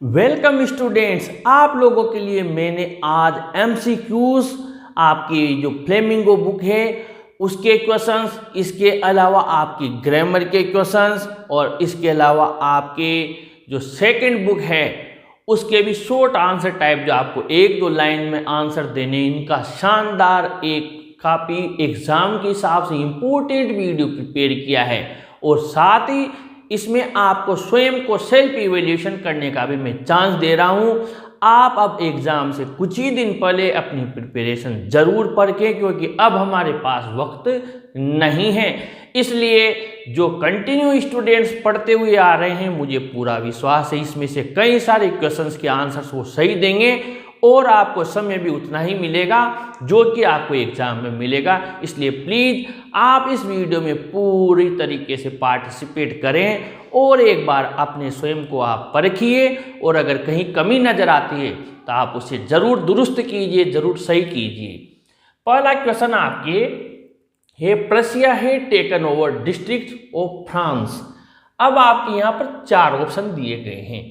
Welcome students, आप लोगों के लिए मैंने आज एमसीक्यूज आपकी जो फ्लेमिंगो बुक है उसके क्वेश्चंस, इसके अलावा आपकी ग्रामर के क्वेश्चंस और इसके अलावा आपके जो सेकंड बुक है उसके भी शॉर्ट आंसर टाइप जो आपको एक दो लाइन में आंसर देने, इनका शानदार एक काफ़ी एग्ज़ाम के हिसाब से इम्पोर्टेंट वीडियो प्रिपेयर किया है। और साथ ही इसमें आपको स्वयं को सेल्फ इवेल्यूशन करने का भी मैं चांस दे रहा हूं। आप अब एग्ज़ाम से कुछ ही दिन पहले अपनी प्रिपरेशन जरूर पढ़ें, क्योंकि अब हमारे पास वक्त नहीं है। इसलिए जो कंटिन्यू स्टूडेंट्स पढ़ते हुए आ रहे हैं, मुझे पूरा विश्वास है इसमें से कई सारे क्वेश्चंस के आंसर्स वो सही देंगे और आपको समय भी उतना ही मिलेगा जो कि आपको एग्जाम में मिलेगा। इसलिए प्लीज़ आप इस वीडियो में पूरी तरीके से पार्टिसिपेट करें और एक बार अपने स्वयं को आप परखिए और अगर कहीं कमी नज़र आती है तो आप उसे ज़रूर दुरुस्त कीजिए, ज़रूर सही कीजिए। पहला क्वेश्चन आपके है, प्रशिया है taken over district of France. अब आपके यहाँ पर चार ऑप्शन दिए गए हैं,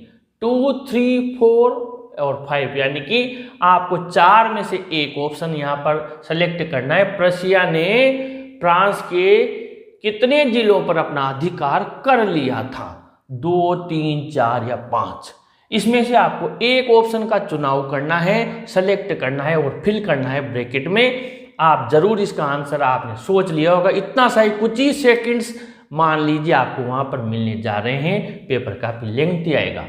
2, 3, 4 और 5, यानी कि आपको चार में से एक ऑप्शन यहाँ पर सेलेक्ट करना है। प्रशिया ने फ्रांस के कितने जिलों पर अपना अधिकार कर लिया था, 2, 3, 4 या 5? इसमें से आपको एक ऑप्शन का चुनाव करना है, सेलेक्ट करना है और फिल करना है ब्रैकेट में। आप जरूर इसका आंसर आपने सोच लिया होगा, इतना सा ही कुछ ही सेकेंड्स मान लीजिए आपको वहाँ पर मिलने जा रहे हैं। पेपर काफ़ी लेंथी आएगा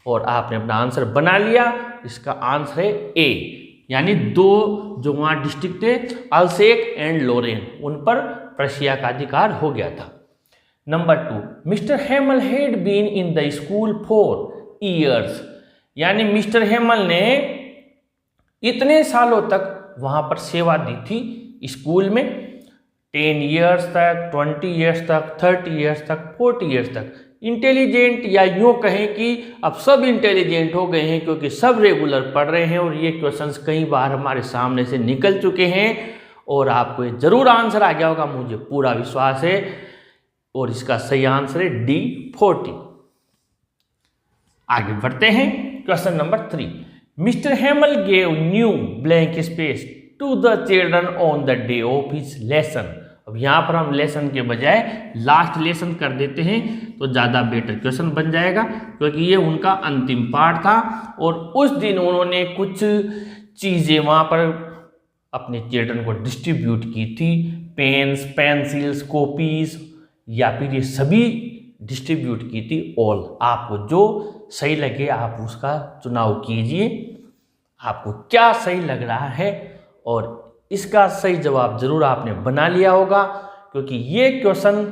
और आपने अपना आंसर बना लिया। इसका आंसर है ए, यानी दो जो वहाँ डिस्ट्रिक्ट थे अल्सेक एंड लोरेन, उन पर प्रशिया का अधिकार हो गया था। Number 2, mister Hamel had been in the school for years, यानी मिस्टर हेमल ने इतने सालों तक वहाँ पर सेवा दी थी स्कूल में, 10 ईयर्स तक, 20 ईयर्स तक, 30 ईयर्स तक, 40 ईयर्स तक। इंटेलिजेंट या यूँ कहें कि अब सब इंटेलिजेंट हो गए हैं क्योंकि सब रेगुलर पढ़ रहे हैं और ये क्वेश्चंस कई बार हमारे सामने से निकल चुके हैं और आपको ज़रूर आंसर आ गया होगा, मुझे पूरा विश्वास है। और इसका सही आंसर है डी, 40। आगे बढ़ते हैं, question number 3, mister Hamel gave new blank space to the children on the day of his lesson. अब यहाँ पर हम लेसन के बजाय लास्ट लेसन कर देते हैं तो ज़्यादा बेटर क्वेश्चन बन जाएगा, क्योंकि ये उनका अंतिम पार्ट था और उस दिन उन्होंने कुछ चीज़ें वहाँ पर अपने चिल्ड्रन को डिस्ट्रीब्यूट की थी, पेन्स, पेंसिल्स, कॉपीज, या फिर ये सभी डिस्ट्रीब्यूट की थी। ऑल, आपको जो सही लगे आप उसका चुनाव कीजिए, आपको क्या सही लग रहा है और इसका सही जवाब जरूर आपने बना लिया होगा, क्योंकि ये क्वेश्चन,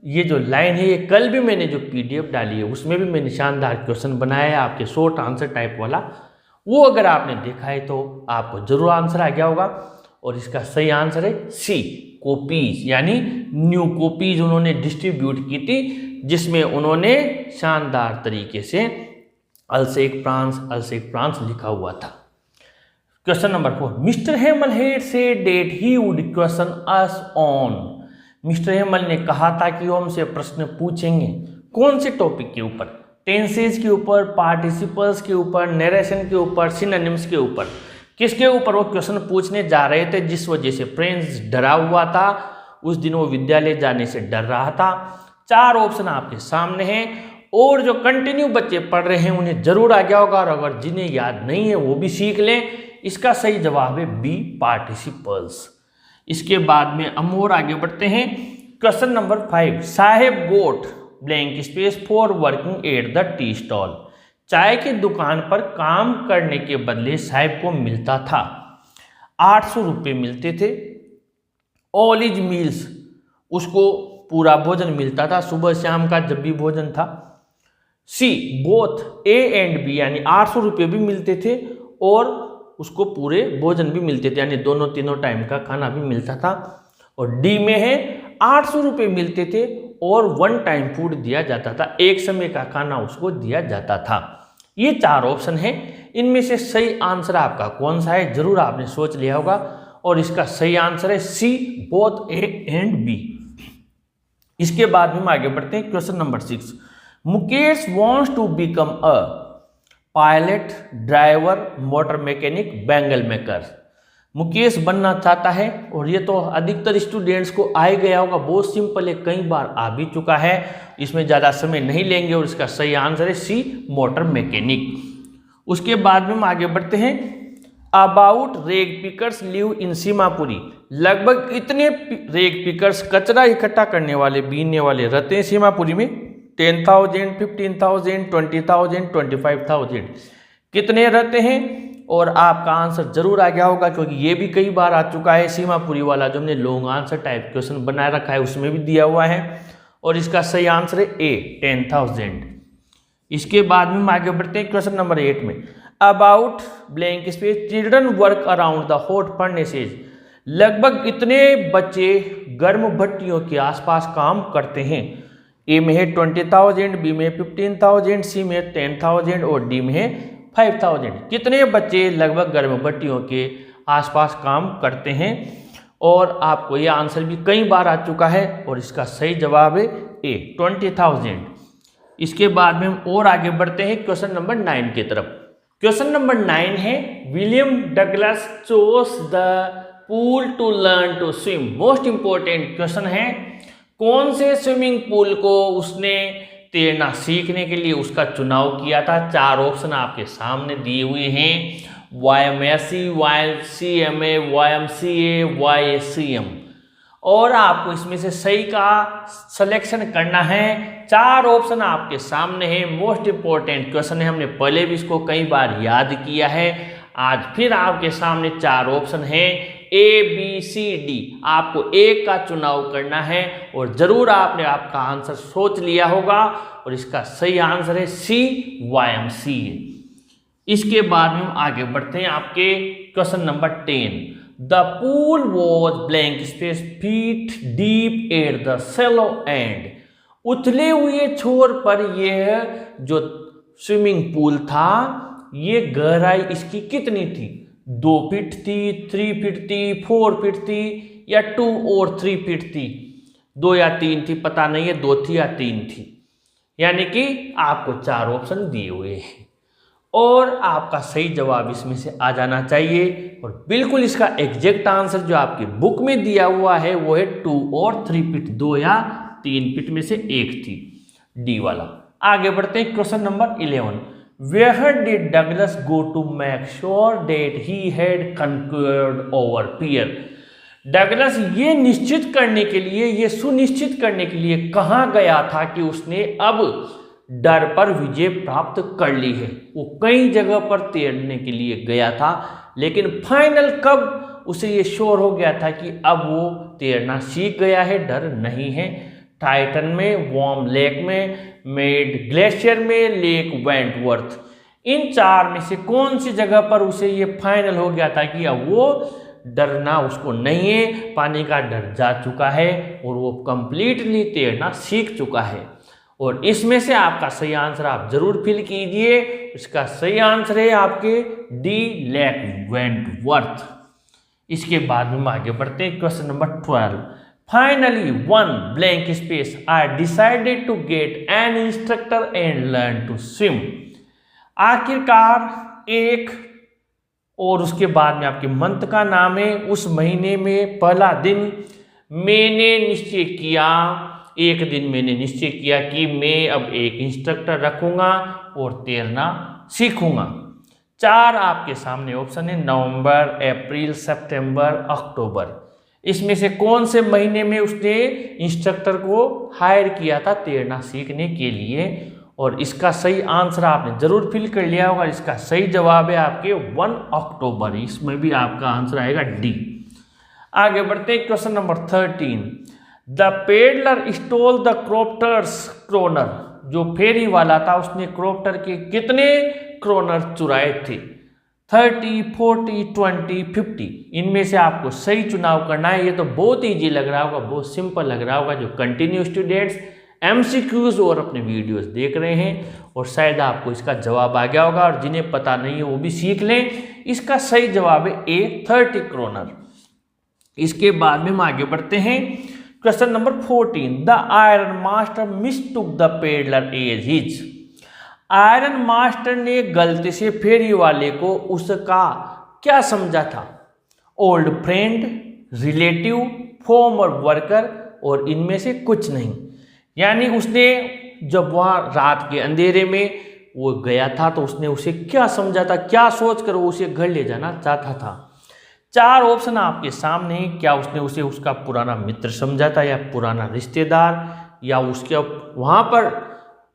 ये जो लाइन है, ये कल भी मैंने जो पीडीएफ डाली है उसमें भी मैंने शानदार क्वेश्चन बनाया है आपके शॉर्ट आंसर टाइप वाला, वो अगर आपने देखा है तो आपको जरूर आंसर आ गया होगा। और इसका सही आंसर है सी, कॉपीज, यानी न्यू कॉपीज उन्होंने डिस्ट्रीब्यूट की थी, जिसमें उन्होंने शानदार तरीके से अल्सेक फ्रांस लिखा हुआ था। Question number 4, mister Hamel had said that he would question us on. Mister Hamel ने कहा था कि वो हमसे प्रश्न पूछेंगे, कौन से टॉपिक के ऊपर? टेंसेज के ऊपर, पार्टिसिपल्स के ऊपर, नरेशन के ऊपर, सिनोनिम्स के ऊपर। किसके ऊपर वो क्वेश्चन पूछने जा रहे थे, जिस वजह से प्रिंस डरा हुआ था, उस दिन वो विद्यालय जाने से डर रहा था। चार ऑप्शन आपके सामने हैं और जो कंटिन्यू बच्चे पढ़ रहे हैं उन्हें जरूर आ गया होगा, और अगर जिन्हें याद नहीं है वो भी सीख लें। इसका सही जवाब है बी, पार्टिसिपल्स। इसके बाद में हम और आगे बढ़ते हैं, question number 5, Saheb got blank space for working at the tea stall. चाय की दुकान पर काम करने के बदले साहेब को मिलता था 800 रुपये मिलते थे। ऑल इज मील्स, उसको पूरा भोजन मिलता था, सुबह शाम का जब भी भोजन था। सी, बोथ ए एंड बी, यानी 800 रुपये भी मिलते थे और उसको पूरे भोजन भी मिलते थे, यानी दोनों तीनों टाइम का खाना भी मिलता था। और डी में है 800 रुपये मिलते थे और 1 टाइम फूड दिया जाता था, एक समय का खाना उसको दिया जाता था। ये चार ऑप्शन है, इनमें से सही आंसर आपका कौन सा है जरूर आपने सोच लिया होगा, और इसका सही आंसर है C, both A and B. इसके बाद में हम आगे बढ़ते हैं, question number 6, Mukesh wants to become a pilot, driver, motor mechanic, bangle maker. Mukesh बनना चाहता है और ये तो अधिकतर स्टूडेंट्स को आ ही गया होगा, बहुत सिंपल है, कई बार आ भी चुका है, इसमें ज़्यादा समय नहीं लेंगे और इसका सही आंसर है सी, मोटर मैकेनिक। उसके बाद में हम आगे बढ़ते हैं। अबाउट रेग पिकर्स लिव इन सीमापुरी। लगभग इतने रेग पिकर्स, कचरा इकट्ठा करने वाले, बीनने वाले रहते हैं सीमापुरी में। 10,000, 15,000, 20,000, 25,000 कितने रहते हैं? और आपका आंसर जरूर आ गया होगा क्योंकि ये भी कई बार आ चुका है, सीमापुरी वाला जो हमने लॉन्ग आंसर टाइप क्वेश्चन बनाए रखा है उसमें भी दिया हुआ है। और इसका सही आंसर है ए, 10,000। इसके बाद में हम आगे बढ़ते हैं क्वेश्चन नंबर 8 में। About blank space children work around the hot furnaces. लगभग इतने बच्चे गर्म भट्टियों के आसपास काम करते हैं। ए में है 20,000, बी में 15,000, सी में 10,000 और डी में है 5,000। कितने बच्चे लगभग गर्म भट्टियों के आसपास काम करते हैं? और आपको ये आंसर भी कई बार आ चुका है और इसका सही जवाब है ए, 20,000। इसके बाद में हम और आगे बढ़ते हैं क्वेश्चन नंबर 9 की तरफ। क्वेश्चन नंबर 9 है, William Douglas chose the pool to learn to swim. Most important question है, कौन से स्विमिंग पूल को उसने तैरना सीखने के लिए उसका चुनाव किया था? 4 ऑप्शन आपके सामने दिए हुए हैं, YMSC, YCMA, YMCA, YACM। और आपको इसमें से सही का सिलेक्शन करना है। 4 ऑप्शन आपके सामने है, मोस्ट इंपॉर्टेंट क्वेश्चन है, हमने पहले भी इसको कई बार याद किया है, आज फिर आपके सामने 4 ऑप्शन है, ABCD। आपको एक का चुनाव करना है और जरूर आपने आपका आंसर सोच लिया होगा और इसका सही आंसर है सी, YMCA। इसके बाद में हम आगे बढ़ते हैं आपके question number 10। The pool was blank space feet deep at the shallow and. उथले हुए छोर पर यह जो स्विमिंग पूल था, ये गहराई इसकी कितनी थी? 2 फीट थी, 3 फीट थी, 4 फीट थी या 2 और 3 फीट थी? 2 या 3 थी, पता नहीं है, 2 थी या 3 थी। यानी कि आपको 4 ऑप्शन दिए हुए हैं और आपका सही जवाब इसमें से आ जाना चाहिए। और बिल्कुल इसका एग्जैक्ट आंसर जो आपकी बुक में दिया हुआ है वो है 2 और 3 फीट, 2 या 3 फीट में से एक थी, डी वाला। आगे बढ़ते हैं question number 11। Where did Douglas go to make sure that he had conquered over fear? Douglas ये निश्चित करने के लिए, ये सुनिश्चित करने के लिए कहाँ गया था कि उसने अब डर पर विजय प्राप्त कर ली है? वो कई जगह पर तैरने के लिए गया था, लेकिन फाइनल कब उसे ये श्योर हो गया था कि अब वो तैरना सीख गया है, डर नहीं है? टाइटन में, वार्म लेक में, मेड ग्लेशियर में, लेक वेंटवर्थ। इन 4 में से कौन सी जगह पर उसे ये फाइनल हो गया था कि अब वो डरना उसको नहीं है, पानी का डर जा चुका है और वो कंप्लीटली तैरना सीख चुका है? और इसमें से आपका सही आंसर आप जरूर फिल कीजिए। इसका सही आंसर है आपके डी, लेक वेंटवर्थ। इसके बाद में आगे बढ़ते हैं question number 12। Finally, one blank space. I decided to get an instructor and learn to swim. आखिरकार एक, और उसके बाद में आपके मंथ का नाम है, उस महीने में पहला दिन मैंने निश्चय किया, एक दिन मैंने निश्चय किया कि मैं अब एक इंस्ट्रक्टर रखूंगा और तैरना सीखूंगा। 4 आपके सामने ऑप्शन है, नवंबर, अप्रैल, सितंबर, अक्टूबर। इसमें से कौन से महीने में उसने इंस्ट्रक्टर को हायर किया था तैरना सीखने के लिए? और इसका सही आंसर आपने जरूर फिल कर लिया होगा। इसका सही जवाब है आपके 1 अक्टूबर। इसमें भी आपका आंसर आएगा डी। आगे बढ़ते हैं question number 13। The peddler stole the crofter's kroner. जो फेरी वाला था उसने क्रॉप्टर के कितने क्रोनर चुराए थे? 30, 40, 20, 50। इनमें से आपको सही चुनाव करना है। ये तो बहुत ईजी लग रहा होगा, बहुत सिंपल लग रहा होगा जो कंटिन्यू स्टूडेंट्स MCQs और अपने वीडियोस देख रहे हैं, और शायद आपको इसका जवाब आ गया होगा, और जिन्हें पता नहीं है वो भी सीख लें। इसका सही जवाब है ए, 30 क्रोनर। इसके बाद में हम आगे बढ़ते हैं question number 14। The iron master mistook the peddler as his. Iron master ने गलती से फेरी वाले को उसका क्या समझा था? Old friend, relative, farmer worker और इनमें से कुछ नहीं। यानी उसने जब वह रात के अंधेरे में वो गया था तो उसने उसे क्या समझा था, क्या सोचकर वो उसे घर ले जाना चाहता था। 4 ऑप्शन आपके सामने हैं। क्या उसने उसे उसका पुराना मित्र समझा था, या पुराना रिश्तेदार, या उसके वहाँ पर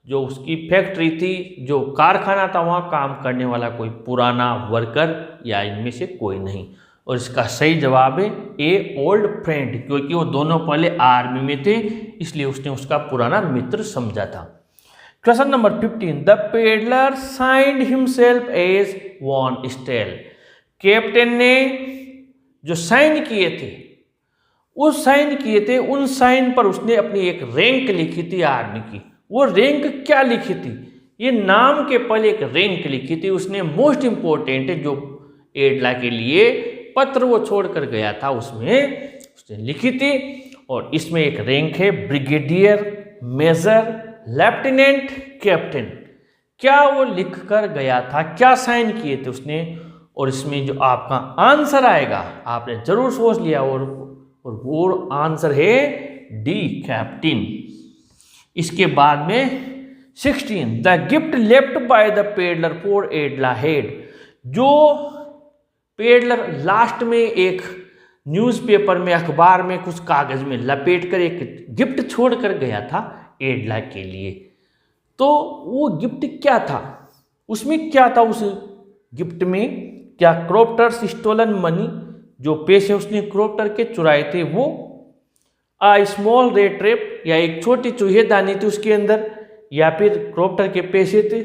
जो उसकी फैक्ट्री थी, जो कारखाना था, वहाँ काम करने वाला कोई पुराना वर्कर, या इनमें से कोई नहीं। और इसका सही जवाब है ए, ओल्ड फ्रेंड, क्योंकि वो दोनों पहले आर्मी में थे, इसलिए उसने उसका पुराना मित्र समझा था। Question number 15, the peddler signed himself as Von Stahle. Captain ने जो साइन किए थे, उन साइन पर उसने अपनी एक रैंक लिखी थी आर्मी की। वो रैंक क्या लिखी थी? ये नाम के पहले एक रैंक लिखी थी उसने। मोस्ट इंपॉर्टेंट है, जो एडला के लिए पत्र वो छोड़कर गया था उसमें उसने लिखी थी। और इसमें एक रैंक है ब्रिगेडियर, मेजर, लेफ्टिनेंट, कैप्टन। क्या वो लिख कर गया था, क्या साइन किए थे उसने? और इसमें जो आपका आंसर आएगा आपने जरूर सोच लिया, और वो आंसर है डी, कैप्टन। इसके बाद में 16, the gift left by the peddler for एडला head. जो पेडलर लास्ट में एक न्यूज़पेपर में, अखबार में, कुछ कागज में लपेट कर एक गिफ्ट छोड़ कर गया था एडला के लिए, तो वो गिफ्ट क्या था? उसमें क्या था? उस गिफ्ट में क्या क्रॉप्टर्स स्टोलन मनी, जो पैसे उसने क्रॉप्टर के चुराए थे वो, आ स्मॉल रेड ट्रैप, या एक छोटी चूहेदानी थी उसके अंदर, या फिर क्रॉप्टर के पैसे थे,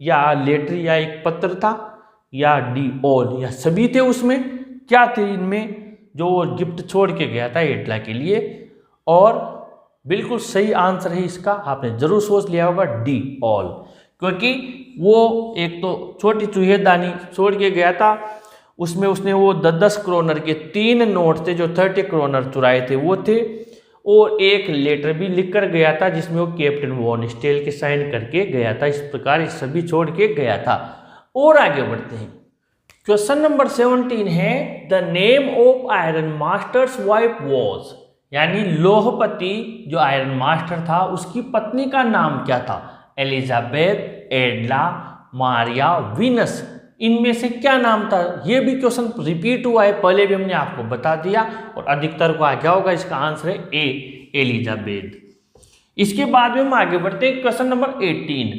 या लेटर, या एक पत्र था, या डी ऑल, या सभी थे उसमें? क्या थे इनमें जो वो गिफ्ट छोड़ के गया था एडला के लिए? और बिल्कुल सही आंसर है इसका, आपने जरूर सोच लिया होगा डी ऑल, क्योंकि वो एक तो छोटी चूहेदानी छोड़ के गया था, उसमें उसने वो 10-10 क्रोनर के 3 नोट थे जो 30 क्रोनर चुराए थे वो थे, और एक लेटर भी लिख कर गया था जिसमें वो कैप्टन वॉन स्टेल के साइन करके गया था। इस प्रकार ये सभी छोड़ के गया था। और आगे बढ़ते हैं। क्वेश्चन नंबर 17 है, the name of iron masters wife was. यानी लोहपति जो आयरन मास्टर था उसकी पत्नी का नाम क्या था? Elizabeth, एडला, Maria, Venus. इनमें से क्या नाम था? ये भी क्वेश्चन रिपीट हुआ है, पहले भी हमने आपको बता दिया, और अधिकतर को आ गया होगा। इसका आंसर है ए, एलिजाबेथ। इसके बाद में हम आगे बढ़ते हैं। Question number 18,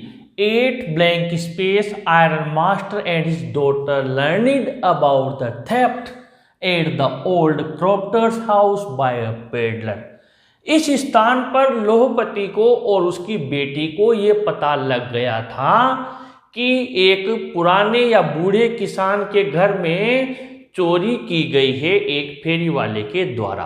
8 blank space iron master and his daughter learning about the theft at the old crofter's house by a peddler. इस स्थान पर लोहपति को और उसकी बेटी को ये पता लग गया था कि एक पुराने या बूढ़े किसान के घर में चोरी की गई है एक फेरी वाले के द्वारा।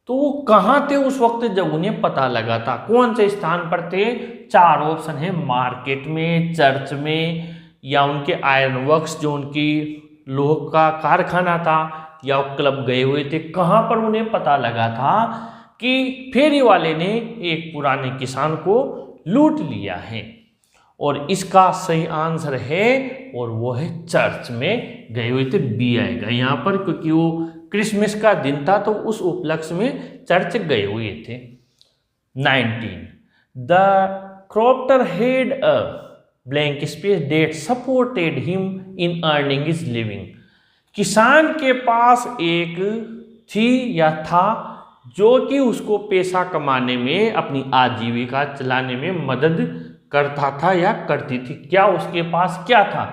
तो वो कहाँ थे उस वक्त जब उन्हें पता लगा था? कौन से स्थान पर थे? 4 ऑप्शन है, मार्केट में, चर्च में, या उनके आयरन वर्क्स जो उनकी लोह का कारखाना था, या क्लब गए हुए थे। कहाँ पर उन्हें पता लगा था कि फेरी वाले ने एक पुराने किसान को लूट लिया है? और इसका सही आंसर है, और वो है चर्च में गए हुए थे। बी आएगा यहाँ पर, क्योंकि वो क्रिसमस का दिन था तो उस उपलक्ष्य में चर्च गए हुए थे। 19, the crofter had a blank space that supported him in earning his living. किसान के पास एक थी या था जो कि उसको पैसा कमाने में, अपनी आजीविका चलाने में मदद करता था या करती थी। क्या उसके पास क्या था?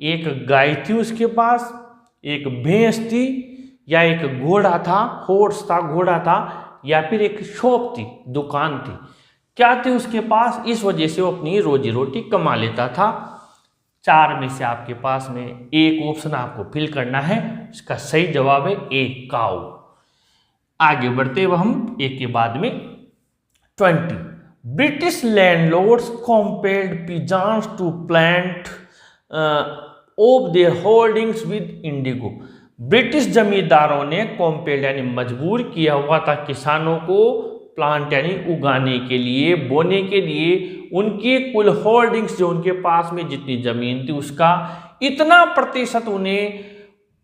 एक गाय थी उसके पास, एक भैंस थी, या एक घोड़ा था, हॉर्स था, घोड़ा था, या फिर एक शॉप थी, दुकान थी। क्या थी उसके पास? इस वजह से वो अपनी रोजी रोटी कमा लेता था। 4 में से आपके पास में एक ऑप्शन आपको फिल करना है। इसका सही जवाब है ए, काऊ। आगे बढ़ते हुए हम एक के बाद में 20, British landlords compelled peasants to plant of their holdings with indigo. British जमींदारों ने कंपेल्ड यानी मजबूर किया हुआ था किसानों को प्लांट यानी उगाने के लिए, बोने के लिए उनकी कुल होल्डिंग्स जो उनके पास में जितनी जमीन थी उसका इतना प्रतिशत उन्हें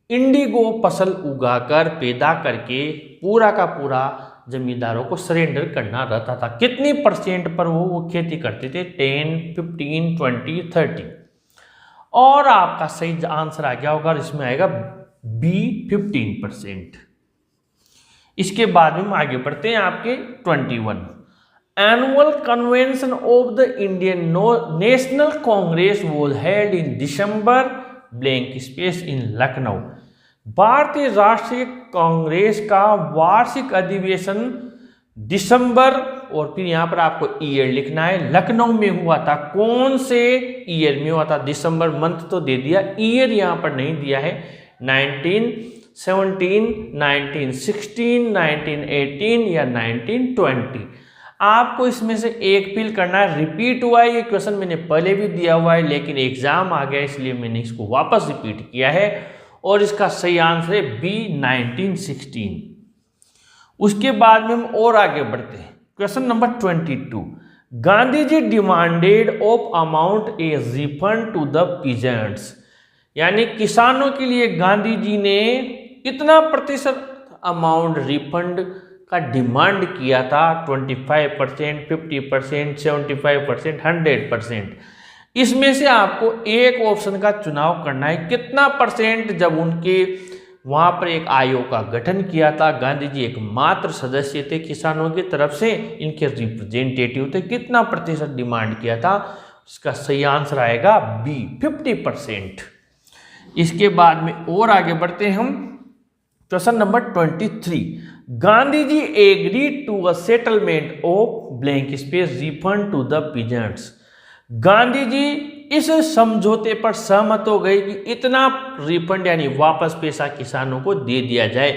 इंडिगो फसल उगाकर पैदा करके पूरा का पूरा जमींदारों को सरेंडर करना रहता था। कितनी परसेंट पर वो खेती करते थे? 10, 15, 20, 30। और आपका सही आंसर आ गया होगा, इसमें आएगा बी 15%। इसके बाद में हम आगे बढ़ते हैं आपके 21। Annual convention of the Indian national Congress was held in December blank space इन लखनऊ। भारतीय राष्ट्रीय कांग्रेस का वार्षिक अधिवेशन दिसंबर, और फिर यहाँ पर आपको ईयर लिखना है, लखनऊ में हुआ था। कौन से ईयर में हुआ था? दिसंबर मंथ तो दे दिया, ईयर यहाँ पर नहीं दिया है। 1917, 1916, 1918 या 1920। आपको इसमें से एक फिल करना है। रिपीट हुआ है ये क्वेश्चन, मैंने पहले भी दिया हुआ है लेकिन एग्जाम आ गया इसलिए मैंने इसको वापस रिपीट किया है, और इसका सही आंसर है बी 1916। उसके बाद में हम और आगे बढ़ते हैं। Question number 22। Gandhi ji demanded of amount a refund to the peasants, यानी किसानों के लिए गांधी जी ने कितना प्रतिशत अमाउंट रिफंड का डिमांड किया था? 25%, 50%, 75%, 100%। इसमें से आपको एक ऑप्शन का चुनाव करना है। कितना परसेंट? जब उनके वहाँ पर एक आयोग का गठन किया था, गांधी जी एकमात्र सदस्य थे किसानों की तरफ से, इनके रिप्रेजेंटेटिव थे, कितना प्रतिशत डिमांड किया था? इसका सही आंसर आएगा बी 50%। इसके बाद में और आगे बढ़ते हैं हम। Question number 23। Gandhi ji agree to a settlement of blank space refund to the peasants. Gandhi ji इस समझौते पर सहमत हो गए कि इतना रिफंड यानी वापस पैसा किसानों को दे दिया जाए।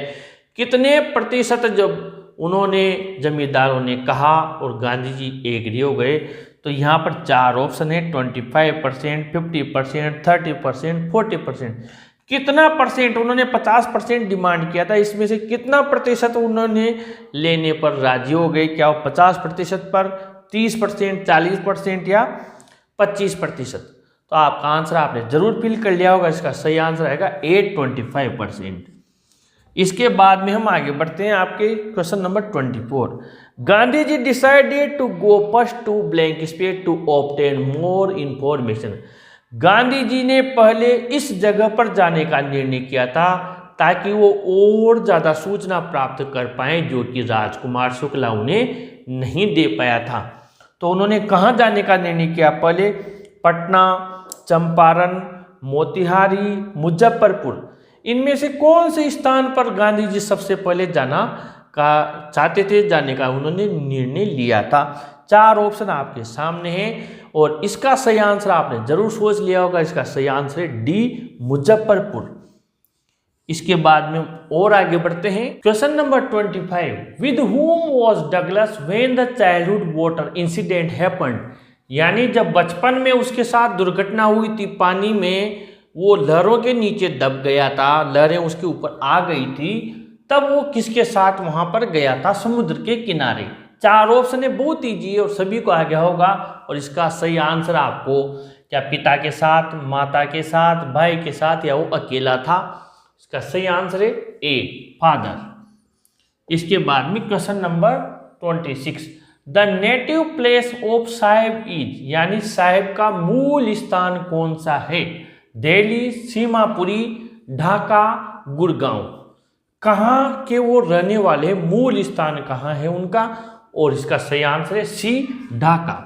कितने प्रतिशत जब उन्होंने जमींदारों ने कहा और गांधी जी एग्री हो गए, तो यहाँ पर 4 ऑप्शन है, 25%, 50%, 30%, 40%। कितना परसेंट? उन्होंने 50% डिमांड किया था, इसमें से कितना प्रतिशत उन्होंने लेने पर राजी हो गए? क्या वो 50% पर, 30%, 40% या 25%? तो आपका आंसर आपने जरूर फिल कर लिया होगा। इसका सही आंसर आएगा 25%। इसके बाद में हम आगे बढ़ते हैं आपके question number 24। Gandhi ji decided to go first to blank space to obtain more information. Gandhi ji ने पहले इस जगह पर जाने का निर्णय किया था ताकि वो और ज़्यादा सूचना प्राप्त कर पाए जो कि राजकुमार शुक्ला उन्हें नहीं दे पाया था। तो उन्होंने कहाँ जाने का निर्णय किया? पहले पटना, चंपारण, मोतिहारी, मुजफ्फरपुर। इनमें से कौन से स्थान पर गांधी जी सबसे पहले जाना का चाहते थे, जाने का उन्होंने निर्णय लिया था? 4 ऑप्शन आपके सामने हैं और इसका सही आंसर आपने जरूर सोच लिया होगा। इसका सही आंसर है डी मुजफ्फरपुर। इसके बाद में और आगे बढ़ते हैं। Question number 25। With whom was Douglas when the childhood water incident happened, यानी जब बचपन में उसके साथ दुर्घटना हुई थी, पानी में वो लहरों के नीचे दब गया था, लहरें उसके ऊपर आ गई थी, तब वो किसके साथ वहां पर गया था? समुद्र के किनारे। 4 ऑप्शन है, बहुत ईजी है और सभी को आ गया होगा। और इसका सही आंसर आपको क्या पिता के साथ, माता के साथ, भाई के साथ या वो अकेला था? इसका सही आंसर है ए फादर। इसके बाद में question number 26। The native place of Sahib is, यानी साहिब का मूल स्थान कौन सा है? दिल्ली, सीमापुरी, ढाका, गुड़गांव। कहाँ के वो रहने वाले, मूल स्थान कहाँ है उनका? और इसका सही आंसर है सी ढाका।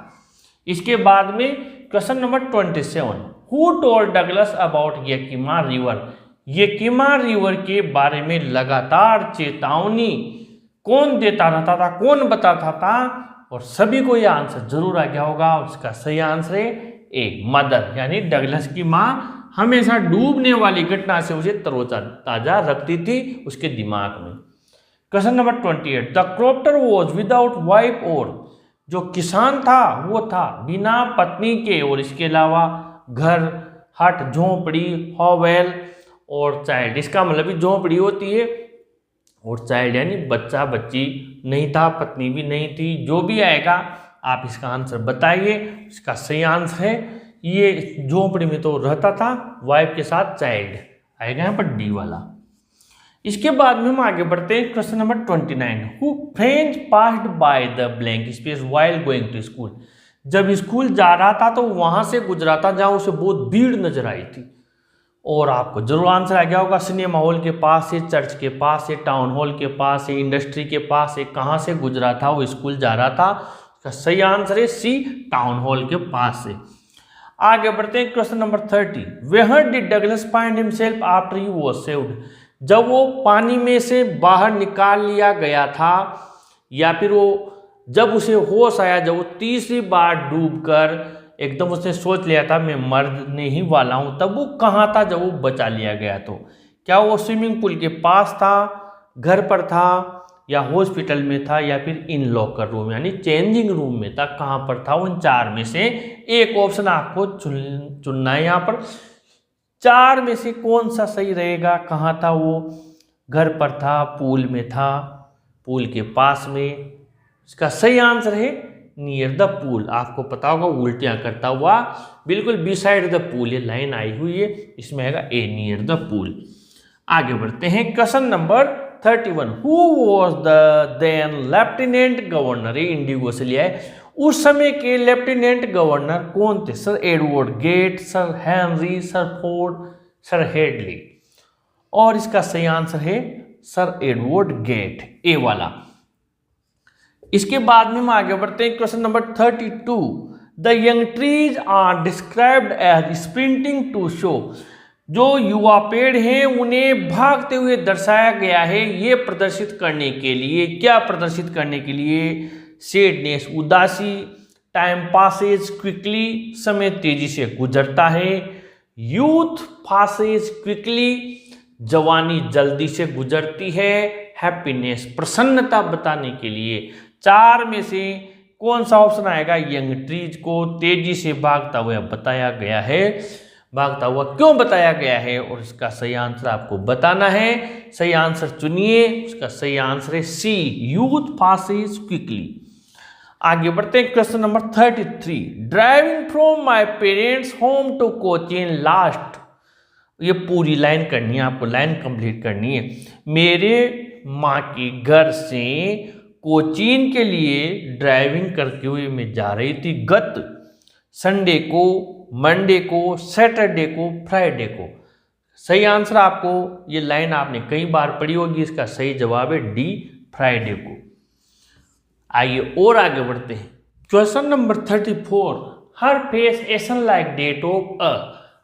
इसके बाद में question number 27। Who told Douglas about Yakima river, Yakima river के बारे में लगातार चेतावनी कौन देता रहता था, कौन बताता था? और सभी को यह आंसर जरूर आ गया होगा। और इसका सही आंसर है ए मदर, यानी डगलस की माँ हमेशा डूबने वाली घटना से उसे तरोताजा रखती थी उसके दिमाग में। Question number 28। The क्रॉप्टर was without wife, और जो किसान था वो था बिना पत्नी के, और इसके अलावा घर, हट, झोंपड़ी, हॉवेल और चाइल्ड। इसका मतलब झोंपड़ी होती है और चाइल्ड यानी बच्चा बच्ची नहीं था, पत्नी भी नहीं थी। जो भी आएगा आप इसका आंसर बताइए। इसका सही आंसर है ये झोंपड़ी में तो रहता था वाइफ के साथ, चाइल्ड आएगा यहाँ पर डी वाला। इसके बाद में हम आगे बढ़ते हैं question number 29। Who French passed by the blank space while going to school. जब स्कूल जा रहा था तो वहां से गुजरा था जहां उसे बहुत भीड़ नजर आई थी। और आपको जरूर आंसर आ गया होगा, सिनेमा हॉल के पास से, चर्च के पास से, टाउन हॉल के पास से, इंडस्ट्री के पास से, कहाँ से गुजरा था वो स्कूल जा रहा था। इसका सही आंसर है सी, टाउन हॉल के पास से। आगे बढ़ते हैं question number 30। Where did Douglas find himself after he was saved. जब वो पानी में से बाहर निकाल लिया गया था, या फिर वो जब उसे होश आया, जब वो तीसरी बार डूबकर एकदम उसने सोच लिया था मैं मरने ही वाला हूं, तब वो कहाँ था जब वो बचा लिया गया? तो क्या वो स्विमिंग पूल के पास था, घर पर था, या हॉस्पिटल में था, या फिर इन लॉकर रूम यानी चेंजिंग रूम में था? कहाँ पर था? उन चार में से एक ऑप्शन आपको चुनना है। यहाँ पर चार में से कौन सा सही रहेगा? कहाँ था वो? घर पर था, पूल में था, पूल के पास में? इसका सही आंसर है नियर द पूल। आपको पता होगा उल्टियां करता हुआ बिल्कुल बिसाइड द पूल, ये लाइन आई हुई है, इसमें आएगा ए, नियर द पूल। आगे बढ़ते हैं question number 31। Who was the then lieutenant governor? ये इंडिगो से लिया है। उस समय के लेफ्टिनेंट गवर्नर कौन थे? Sir Edward Gait, sir Henry, sir Ford, sir Hedley. और इसका सही आंसर है सर एडवर्ड गेट, ए वाला। इसके बाद में हम आगे बढ़ते हैं question number 32। The young trees are described as sprinting to show. जो युवा पेड़ हैं उन्हें भागते हुए दर्शाया गया है, ये प्रदर्शित करने के लिए। क्या प्रदर्शित करने के लिए? सैडनेस, उदासी, टाइम पासेज क्विकली, समय तेजी से गुजरता है, यूथ पासेज क्विकली, जवानी जल्दी से गुजरती है, हैप्पीनेस, प्रसन्नता बताने के लिए। चार में से कौन सा ऑप्शन आएगा? यंग ट्रीज को तेजी से भागता हुआ बताया गया है। भागता हुआ क्यों बताया गया है? और इसका सही आंसर आपको बताना है। सही आंसर चुनिए। उसका सही आंसर है सी, यूथ पासेज क्विकली। आगे बढ़ते हैं question number 33। Driving from my parents home to Cochin last. ये पूरी लाइन करनी है आपको, लाइन कंप्लीट करनी है। मेरे माँ के घर से कोचीन के लिए ड्राइविंग करते हुए मैं जा रही थी गत संडे को, मंडे को, सैटरडे को, फ्राइडे को। सही आंसर आपको, ये लाइन आपने कई बार पढ़ी होगी, इसका सही जवाब है डी, फ्राइडे को। आइए और आगे बढ़ते हैं। Question number 34। Her face ashen like that of a.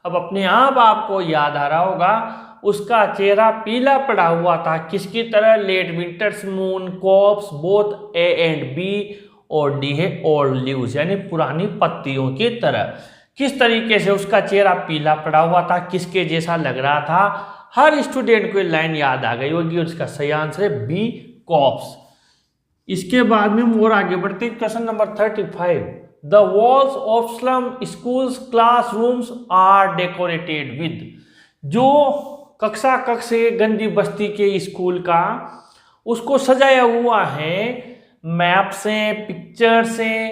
अब अपने आप आपको याद आ रहा होगा, उसका चेहरा पीला पड़ा हुआ था किसकी तरह? Late winter's moon, corpse, both A and B, और डी है ओल्ड लीव्स यानी पुरानी पत्तियों की तरह। किस तरीके से उसका चेहरा पीला पड़ा हुआ था, किसके जैसा लग रहा था? हर स्टूडेंट को लाइन याद आ गई होगी और इसका सही आंसर है बी, कॉप्स। इसके बाद में हम और आगे बढ़ते हैं question number 35। The walls of slum schools classrooms are decorated with. जो कक्षा कक्ष से गंदी बस्ती के स्कूल का उसको सजाया हुआ है मैप से, पिक्चर से,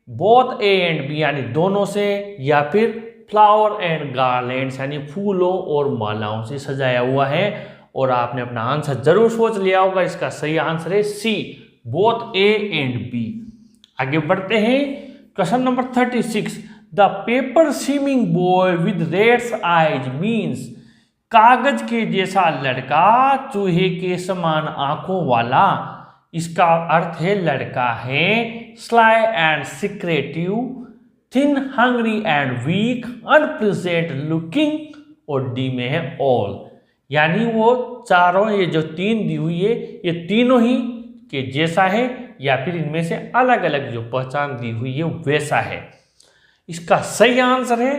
बोथ ए एंड बी यानी दोनों से, या फिर फ्लावर एंड गार्लैंड्स यानी फूलों और मालाओं से सजाया हुआ है। और आपने अपना आंसर जरूर सोच लिया होगा, इसका सही आंसर है C, both A and B. आगे बढ़ते हैं question number 36। The paper swimming boy with rat's eyes means. कागज के जैसा लड़का, चूहे के समान आंखों वाला। इसका अर्थ है लड़का है sly and secretive, thin, hungry and weak, unpleasant looking, और डी में है ऑल यानी वो चारों, ये जो तीन दी हुई है ये तीनों ही के जैसा है, या फिर इनमें से अलग अलग जो पहचान दी हुई है वैसा है। इसका सही आंसर है,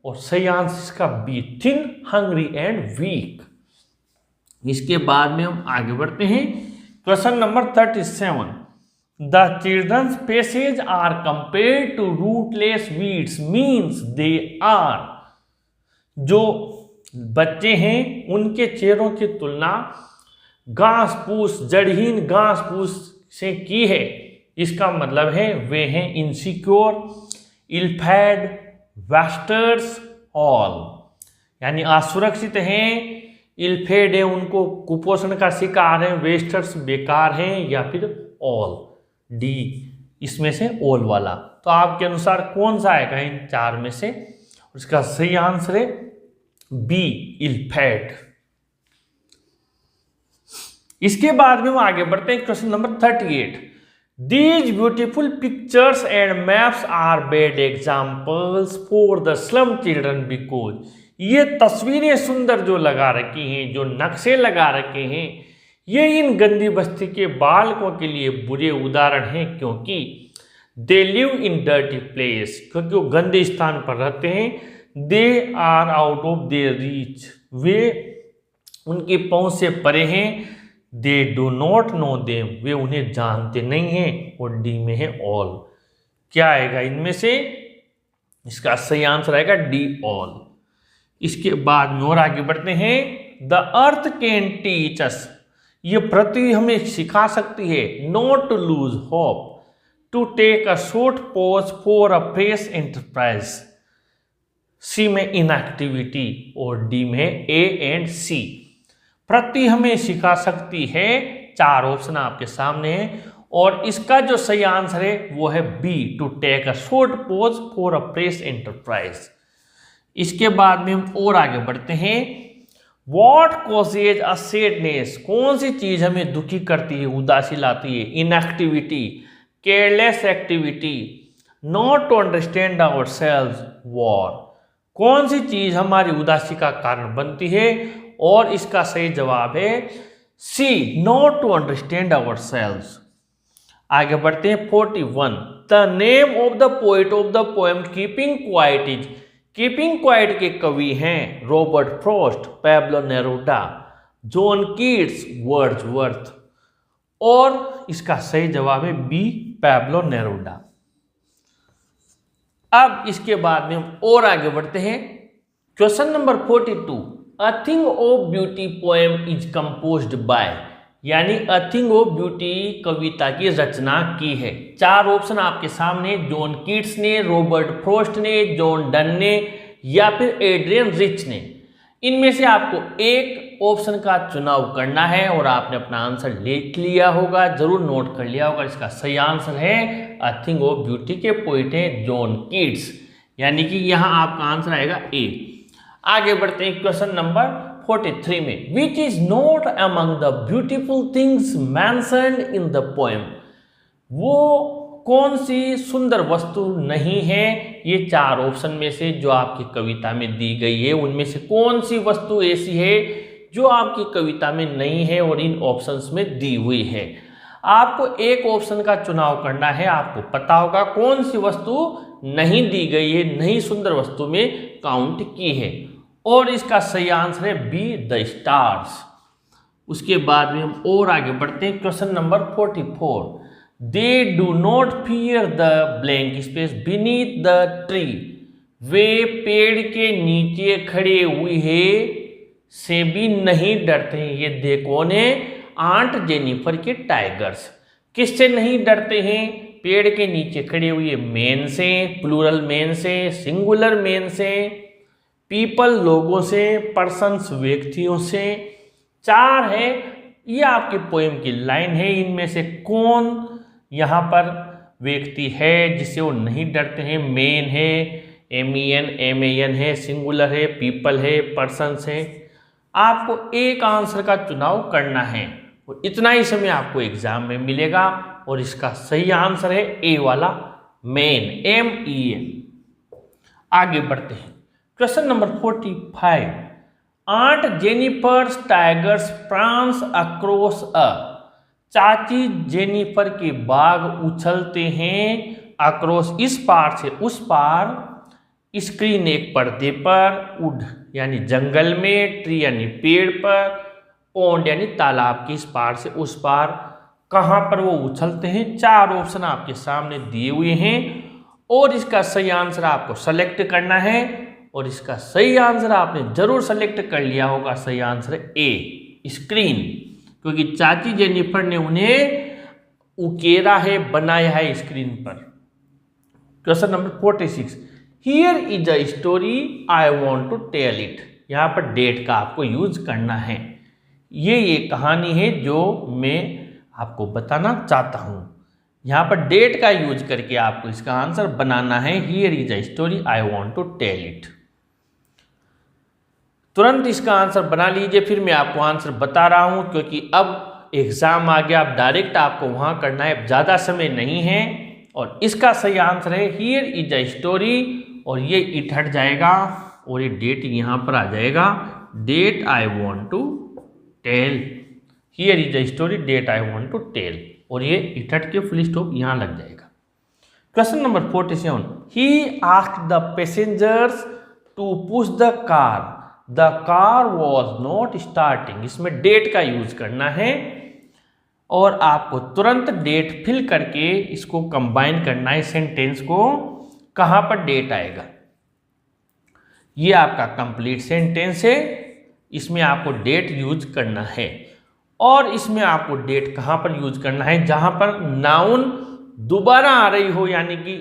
और सही आंसर इसका B, thin, hungry and weak. इसके बाद में हम आगे बढ़ते हैं question number 37। The children's faces are compared to rootless weeds means they are. जो बच्चे हैं उनके चेहरों की तुलना घास फूस, जड़हीन घास फूस से की है, इसका मतलब है वे हैं इनसिक्योर, इल-फेड, वेस्टर्स ऑल, यानी असुरक्षित हैं, इल-फेड है, उनको कुपोषण का शिकार है, वेस्टर्स बेकार हैं, या फिर ऑल, डी इसमें से ऑल वाला। तो आपके अनुसार कौन सा आएगा इन चार में से? उसका सही आंसर है बी, इल-फेड। इसके बाद में हम आगे बढ़ते हैं question number 38। These beautiful pictures and maps are bad examples for the slum children because ये तस्वीरें सुंदर जो लगा रखी हैं, जो नक्शे लगा रखे हैं, ये इन गंदी बस्ती के बालकों के लिए बुरे उदाहरण हैं, क्योंकि they live in dirty place, क्योंकि वो गंदे स्थान पर रहते हैं, they are out of their reach, वे उनकी पहुंच से परे हैं, they do not know them, वे उन्हें जानते नहीं हैं, और डी में है ऑल। क्या आएगा इनमें से? इसका सही आंसर आएगा डी, ऑल। इसके बाद में और आगे बढ़ते हैं। The earth can teach us, ये पृथ्वी हमें सिखा सकती है, not to lose hope, to take a short pause for a fresh enterprise, C में इनएक्टिविटी, और डी में ए एंड सी। पृथ्वी हमें सिखा सकती है, चार ऑप्शन आपके सामने है, और इसका जो सही आंसर है वो है B, to take a short pause for a fresh enterprise. इसके बाद में हम और आगे बढ़ते हैं। वॉट कॉजेज अ सैडनेस, कौन सी चीज हमें दुखी करती है, उदासी लाती है? Inactivity, careless activity, not to understand ourselves, war. कौन सी चीज हमारी उदासी का कारण बनती है? और इसका सही जवाब है C, not to understand ourselves. आगे बढ़ते हैं 41। The name of the poet of the poem keeping quiet is, keeping quiet के कवि हैं Robert Frost, Pablo Neruda, John Keats, Wordsworth, और इसका सही जवाब है बी, पैब्लो नेरूदा। अब इसके बाद में हम और आगे बढ़ते हैं। Question number 42। A thing of beauty poem is composed bye, यानी अ थिंग ऑफ ब्यूटी कविता की रचना की है। चार ऑप्शन आपके सामने, जॉन कीट्स ने, रॉबर्ट फ्रॉस्ट ने, जॉन डन ने, या फिर एड्रियन रिच ने। इनमें से आपको एक ऑप्शन का चुनाव करना है, और आपने अपना आंसर लिख लिया होगा, जरूर नोट कर लिया होगा। इसका सही आंसर है अ थिंग ऑफ ब्यूटी के पोइट हैं जॉन कीट्स, यानी कि यहां आपका आंसर आएगा ए। आगे बढ़ते हैं क्वेश्चन नंबर 43 में। Which is not among the beautiful things mentioned in the poem, वो कौन सी सुंदर वस्तु नहीं है? ये चार ऑप्शन में से जो आपकी कविता में दी गई है, उनमें से कौन सी वस्तु ऐसी है जो आपकी कविता में नहीं है और इन ऑप्शंस में दी हुई है? आपको एक ऑप्शन का चुनाव करना है। आपको पता होगा कौन सी वस्तु नहीं दी गई है, नहीं सुंदर वस्तु में काउंट की है, और इसका सही आंसर है बी, द स्टार्स। उसके बाद में हम और आगे बढ़ते हैं। Question number 44। They do not fear the blank space beneath the tree, वे पेड़ के नीचे खड़े हुए हैं से भी नहीं डरते हैं। ये दे कौन है? आंट जेनिफर के टाइगर्स। किससे नहीं डरते हैं? पेड़ के नीचे खड़े हुए मेन से, प्लूरल मेन से, सिंगुलर मेन से, पीपल लोगों से, पर्सन्स व्यक्तियों से। चार है, ये आपकी पोएम की लाइन है। इनमें से कौन यहाँ पर व्यक्ति है जिससे वो नहीं डरते हैं? मेन है, एम-ए-एन है, सिंगुलर है, पीपल है, पर्सन्स है। आपको एक आंसर का चुनाव करना है, और इतना ही समय आपको एग्जाम में मिलेगा, और इसका सही आंसर है ए वाला, मेन, M-E-N। आगे बढ़ते हैं। Question number 45। Aunt Jennifer's tigers prance across a, चाची जेनिफर के बाघ उछलते हैं अक्रॉस, इस पार से उस पार, स्क्रीन एक पर्दे पर, वुड यानी जंगल में, ट्री यानी पेड़ पर, पॉन्ड यानी तालाब के इस पार से उस पार। कहां पर वो उछलते हैं? चार ऑप्शन आपके सामने दिए हुए हैं, और इसका सही आंसर आपको सेलेक्ट करना है, और इसका सही आंसर आपने जरूर सेलेक्ट कर लिया होगा। सही आंसर है ए, स्क्रीन, क्योंकि चाची जेनिफर ने उन्हें उकेरा है, बनाया है स्क्रीन पर। Question number 46, here is a story I want to tell it. यहाँ पर डेट का आपको यूज करना है। ये कहानी है जो मैं आपको बताना चाहता हूँ। यहाँ पर डेट का यूज करके आपको इसका आंसर बनाना है। Here is a story I want to tell it. तुरंत इसका आंसर बना लीजिए, फिर मैं आपको आंसर बता रहा हूँ, क्योंकि अब एग्जाम आ गया, अब डायरेक्ट आपको वहाँ करना है, ज़्यादा समय नहीं है। और इसका सही आंसर है हियर इज अ स्टोरी, और ये इट हट जाएगा और ये डेट यहाँ पर आ जाएगा, that I want to tell. Here is a story that I want to tell, और ये इट हट के फुल स्टॉप यहाँ लग जाएगा। Question number 47, he asked the passengers to push the car, the car was not starting. इसमें that का use करना है और आपको तुरंत डेट फिल करके इसको कंबाइन करना है सेंटेंस को। कहाँ पर डेट आएगा, ये आपका कंप्लीट सेंटेंस है, इसमें आपको डेट यूज करना है। और इसमें आपको डेट कहाँ पर यूज करना है, जहाँ पर नाउन दोबारा आ रही हो, यानी कि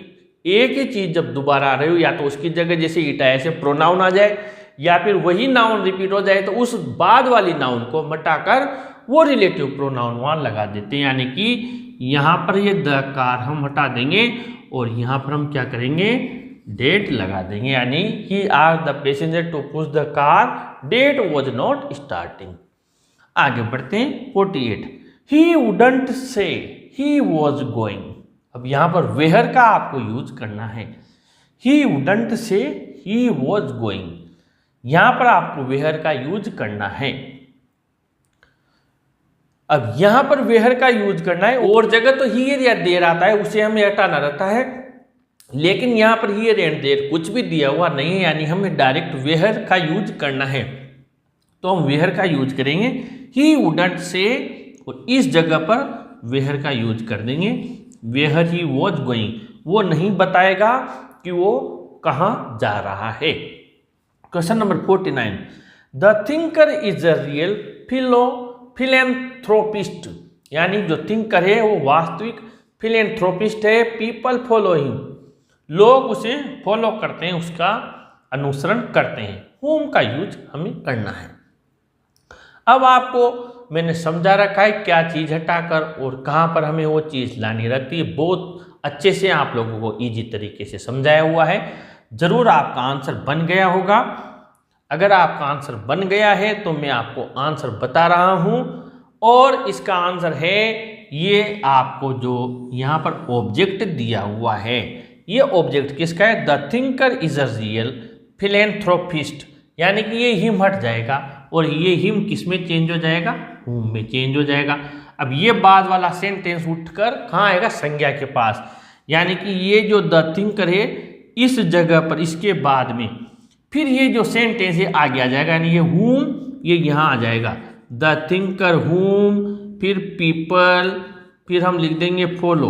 एक ही चीज जब दोबारा आ रही हो, या तो उसकी जगह जैसे इट आया ऐसे प्रोनाउन आ जाए, या फिर वही नाउन रिपीट हो जाए तो उस बाद वाली नाउन को मटाकर वो रिलेटिव प्रोनाउन वहां लगा देते हैं। यानी कि यहाँ पर ये द कार हम हटा देंगे और यहाँ पर हम क्या करेंगे, डेट लगा देंगे। यानी he asked the passenger to push the car, that was not starting. आगे बढ़ते हैं 48, ही wouldn't say he was going. अब यहाँ पर वेयर का आपको यूज करना है। ही wouldn't say he was going, यहां पर आपको वेयर का यूज करना है। अब यहां पर वेयर का यूज करना है, और जगह तो हियर या देयर आता है, उसे हमें हटाना रहता है, लेकिन यहां पर हियर एंड देयर कुछ भी दिया हुआ नहीं है, यानी हमें डायरेक्ट वेयर का यूज करना है। तो हम वेयर का यूज करेंगे, ही वुडंट से, और इस जगह पर वेयर का यूज कर देंगे। वेयर ही वॉज गोइंग, वो नहीं बताएगा कि वो कहां जा रहा है। Question number 49, the thinker is a real philanthropist. यानी जो थिंकर है वो वास्तविक फिलेंथ्रोपिस्ट है। पीपल फॉलो हिम, लोग उसे फॉलो करते हैं, उसका अनुसरण करते हैं। होम का यूज हमें करना है। अब आपको मैंने समझा रखा है क्या चीज हटाकर और कहां पर हमें वो चीज लानी रहती है। बहुत अच्छे से आप लोगों को इजी तरीके से समझाया हुआ है। जरूर आपका आंसर बन गया होगा। अगर आपका आंसर बन गया है तो मैं आपको आंसर बता रहा हूं, और इसका आंसर है, ये आपको जो यहां पर ऑब्जेक्ट दिया हुआ है, ये ऑब्जेक्ट किसका है, the thinker is a real philanthropist. यानी कि ये हिम हट जाएगा और ये हिम किस में चेंज हो जाएगा, हुम में चेंज हो जाएगा। अब ये बाद वाला सेंटेंस उठकर कहाँ आएगा, संज्ञा के पास। यानी कि ये जो द थिंकर है इस जगह पर, इसके बाद में फिर ये जो सेंटेंस है आगे आ जाएगा, यानी ये हुम ये यहाँ आ जाएगा, द थिंकर हुम, फिर पीपल, फिर हम लिख देंगे फॉलो,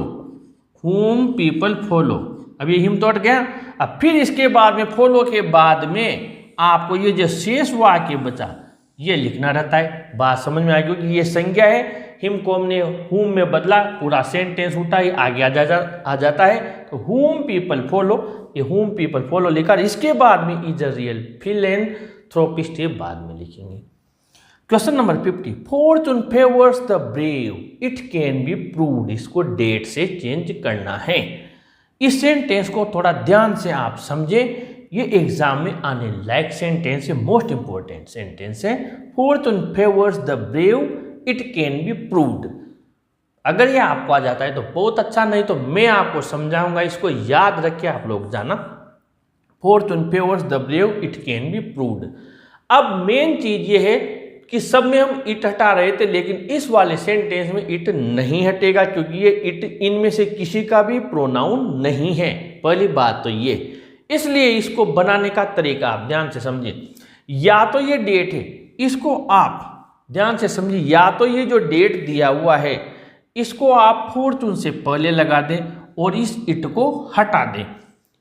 हुम पीपल फॉलो। अब ये हिम तो हट गया। अब फिर इसके बाद में फॉलो के बाद में आपको ये जो शेष वाक्य बचा ये लिखना रहता है। बात समझ में आ गई, क्योंकि ये संज्ञा है, हिम को हमने हुम में बदला, पूरा सेंटेंस उठा ही आगे आ जाता है। तो हुम पीपल फॉलो, ये हुम पीपल फॉलो लिखकर इसके बाद में इज अ रियल फिलेंथ्रोपिस्ट ये बाद में लिखेंगे। Question number 50, Fortune favours the brave, it can be proved. इसको डेट से चेंज करना है। इस सेंटेंस को थोड़ा ध्यान से आप समझे, ये एग्जाम में आने लायक सेंटेंस है, मोस्ट इंपॉर्टेंट सेंटेंस है। Fortune favours the brave, it can be proved. अगर ये आपको आ जाता है तो बहुत अच्छा, नहीं तो मैं आपको समझाऊंगा, इसको याद रखिए आप लोग जाना। Fortune favours the brave, it can be proved. अब मेन चीज ये है कि सब में हम इट हटा रहे थे, लेकिन इस वाले सेंटेंस में इट नहीं हटेगा, क्योंकि ये इट इनमें से किसी का भी प्रोनाउन नहीं है। पहली बात तो ये, इसलिए इसको बनाने का तरीका आप ध्यान से समझिए। या तो ये डेट है, इसको आप ध्यान से समझिए, या तो ये जो डेट दिया हुआ है इसको आप फॉर्चून से पहले लगा दें और इस इट को हटा दें।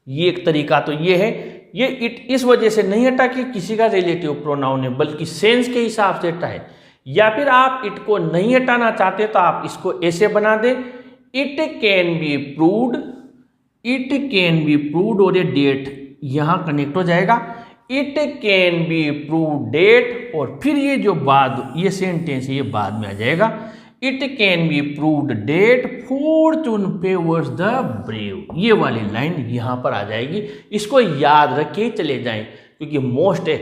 ये एक तरीका तो ये है। ये इट इस वजह से नहीं हटा कि किसी का रिलेटिव प्रोनाउन है, बल्कि सेंस के हिसाब से हटा है। या फिर आप इट को नहीं हटाना चाहते तो आप इसको ऐसे बना दें, it can be proved, it can be proved, और ये डेट यहाँ कनेक्ट हो जाएगा, it can be proved that, और फिर ये जो बाद ये सेंटेंस है ये बाद में आ जाएगा, it can be proved that fortune favours the brave. ये वाली लाइन यहाँ पर आ जाएगी, इसको याद रखे चले जाएं क्योंकि मोस्ट है।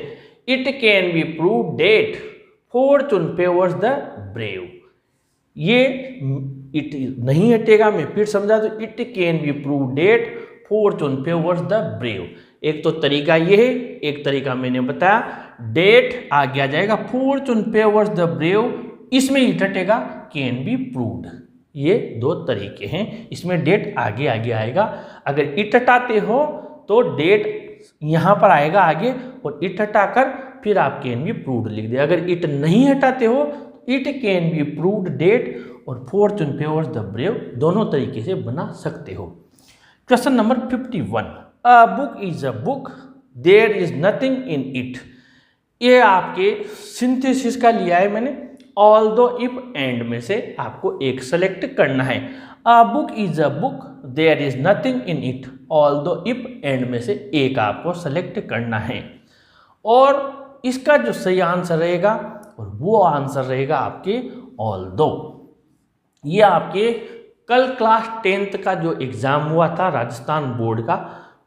It can be proved that fortune favours the brave, ये इट नहीं हटेगा, मैं फिर समझा दो, it can be proved that fortune favours the brave. एक तो तरीका ये है, एक तरीका मैंने बताया, डेट आगे आ जाएगा, फॉर्चून फेवर्स द ब्रेव, इसमें इट हटेगा, कैन बी प्रूव्ड। ये दो तरीके हैं, इसमें डेट आगे आगे आएगा। अगर इट हटाते हो तो डेट यहाँ पर आएगा आगे, और इट हटाकर फिर आप कैन बी प्रूव्ड लिख दे। अगर इट नहीं हटाते हो, it can be proved that और फॉर्चून फेवर्स द ब्रेव, दोनों तरीके से बना सकते हो। Question number 51, a book is a book, there is nothing in it. ये आपके सिंथेसिस का लिया है मैंने, ऑल्दो इफ एंड में से आपको एक सेलेक्ट करना है। A book is a book, there is nothing in it, although if and में से एक आपको सेलेक्ट करना है, और इसका जो सही आंसर रहेगा और वो आंसर रहेगा आपके ऑल्दो। ये आपके कल क्लास 10th का जो एग्ज़ाम हुआ था राजस्थान बोर्ड का,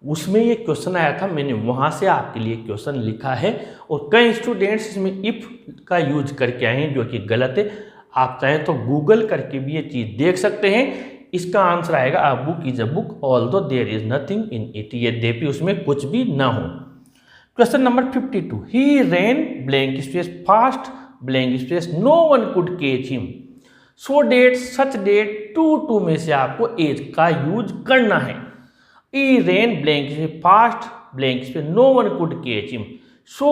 उसमें ये क्वेश्चन आया था, मैंने वहाँ से आपके लिए क्वेश्चन लिखा है, और कई स्टूडेंट्स इसमें इफ़ का यूज करके आए हैं जो कि गलत है। आप चाहें तो गूगल करके भी ये चीज़ देख सकते हैं। इसका आंसर आएगा a book is a book although there is nothing in it, यद्यपि उसमें कुछ भी ना हो। Question number 52, he ran blank space fast blank space no one could catch him, so that such that two में से आपको एज का यूज करना है। He ran blank space fast blank space no one could catch him, so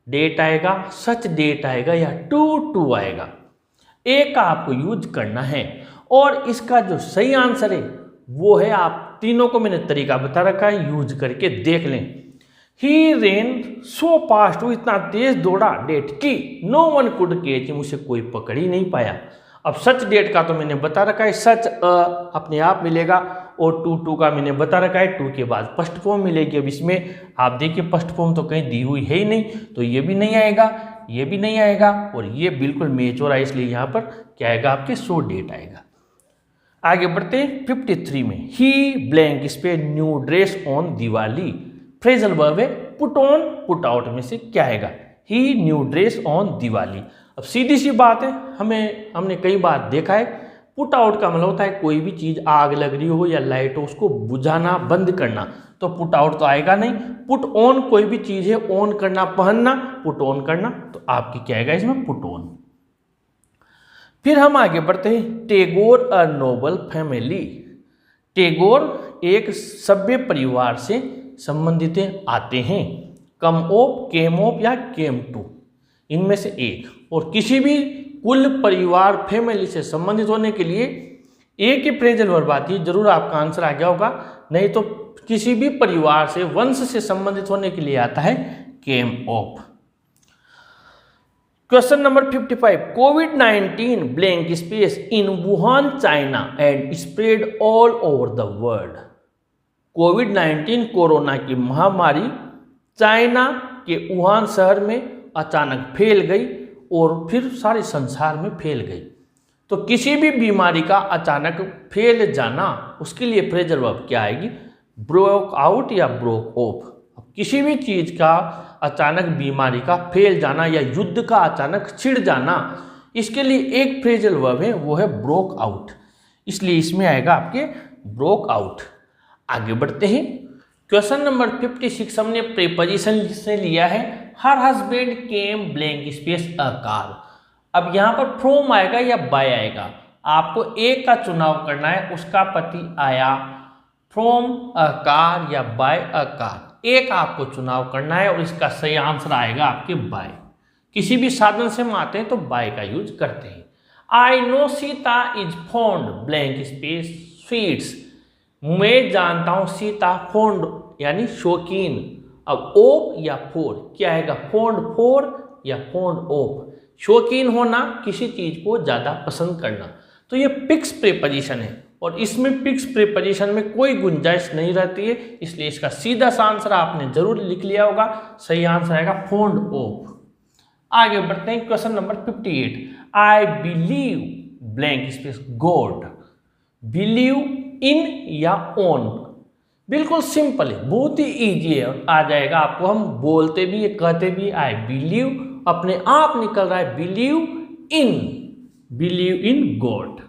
that आएगा, such date आएगा, या to आएगा। ए का आपको यूज करना है, और इसका जो सही आंसर है वो है, आप तीनों को मैंने तरीका बता रखा है, यूज करके देख लें। ही रेन सो फास्ट, वो इतना तेज दौड़ा, डेट की no one could catch him, उसे कोई पकड़ ही नहीं पाया। अब सच डेट का तो मैंने बता रखा है, सच अपने आप मिलेगा, और टू का मैंने बता रखा है, टू के बाद फर्स्ट फॉर्म मिलेगी। अब इसमें आप देखिए फर्स्ट फॉर्म तो कहीं दी हुई है ही नहीं, तो ये भी नहीं आएगा, ये भी नहीं आएगा, और ये बिल्कुल मैच हो रहा है, इसलिए यहाँ पर क्या आएगा आपके सो डेट आएगा। आगे बढ़ते हैं 53 में, he blank space new dress on Diwali, phrasal verb है, पुट ऑन पुट आउट में से क्या आएगा, he new dress on Diwali. अब सीधी सी बात है, हमने कई बार देखा है, पुट आउट का मतलब होता है कोई भी चीज़ आग लग रही हो या लाइट हो उसको बुझाना, बंद करना, तो पुट आउट तो आएगा नहीं। पुट ऑन कोई भी चीज़ है, ऑन करना, पहनना, पुट ऑन करना, तो आपकी क्या आएगा इसमें पुट ऑन। फिर हम आगे बढ़ते हैं, टैगोर अ नोबल फैमिली। टैगोर एक सभ्य परिवार से संबंधित आते हैं, कम ऑफ, केम ऑफ या केम टू, इनमें से एक, और किसी भी कुल परिवार फैमिली से संबंधित होने के लिए एक ही फ्रेजल वर्ब आती है। जरूर आपका आंसर आ गया होगा, नहीं तो किसी भी परिवार से, वंश से संबंधित होने के लिए आता है केम ऑफ। क्वेश्चन नंबर 55, कोविड-19 blank space in Wuhan China and spread all over the world. कोविड-19 कोरोना की महामारी चाइना के वुहान शहर में अचानक फैल गई और फिर सारे संसार में फैल गई। तो किसी भी बीमारी का अचानक फैल जाना, उसके लिए फ्रेजल वर्ब क्या आएगी, ब्रोक आउट या ब्रोक ऑफ। अब किसी भी चीज़ का अचानक बीमारी का फैल जाना या युद्ध का अचानक छिड़ जाना, इसके लिए एक फ्रेजल वर्ब है, वो है ब्रोक आउट, इसलिए इसमें आएगा आपके ब्रोक आउट। आगे बढ़ते हैं, क्वेश्चन नंबर 56 हमने प्रीपोजिशन से लिया है, her husband came blank space a car. अब यहाँ पर फ्रॉम आएगा या बाय आएगा, आपको एक का चुनाव करना है, उसका पति आया, फ्रॉम अ कार या बाय अ कार, एक आपको चुनाव करना है, और इसका सही आंसर आएगा आपके बाय। किसी भी साधन से हम आते हैं तो बाय का यूज करते हैं। I know Sita is fond blank space sweets, मैं जानता हूँ सीता, फॉन्ड यानी शौकीन। अब ओप या फोर क्या आएगा, फॉन्ड फॉर या फॉन्ड ऑफ, शौकीन होना, किसी चीज को ज्यादा पसंद करना। तो ये फिक्स प्रीपोजिशन है और इसमें फिक्स प्रीपोजिशन में कोई गुंजाइश नहीं रहती है, इसलिए इसका सीधा सा आंसर आपने जरूर लिख लिया होगा। सही आंसर आएगा फॉन्ड ऑफ। आगे बढ़ते हैं question number 58। I believe blank space God. Believe in या ऑन, बिल्कुल सिंपल है, बहुत ही इजी है, आ जाएगा आपको। हम बोलते भी कहते भी आई बिलीव, अपने आप निकल रहा है believe in God.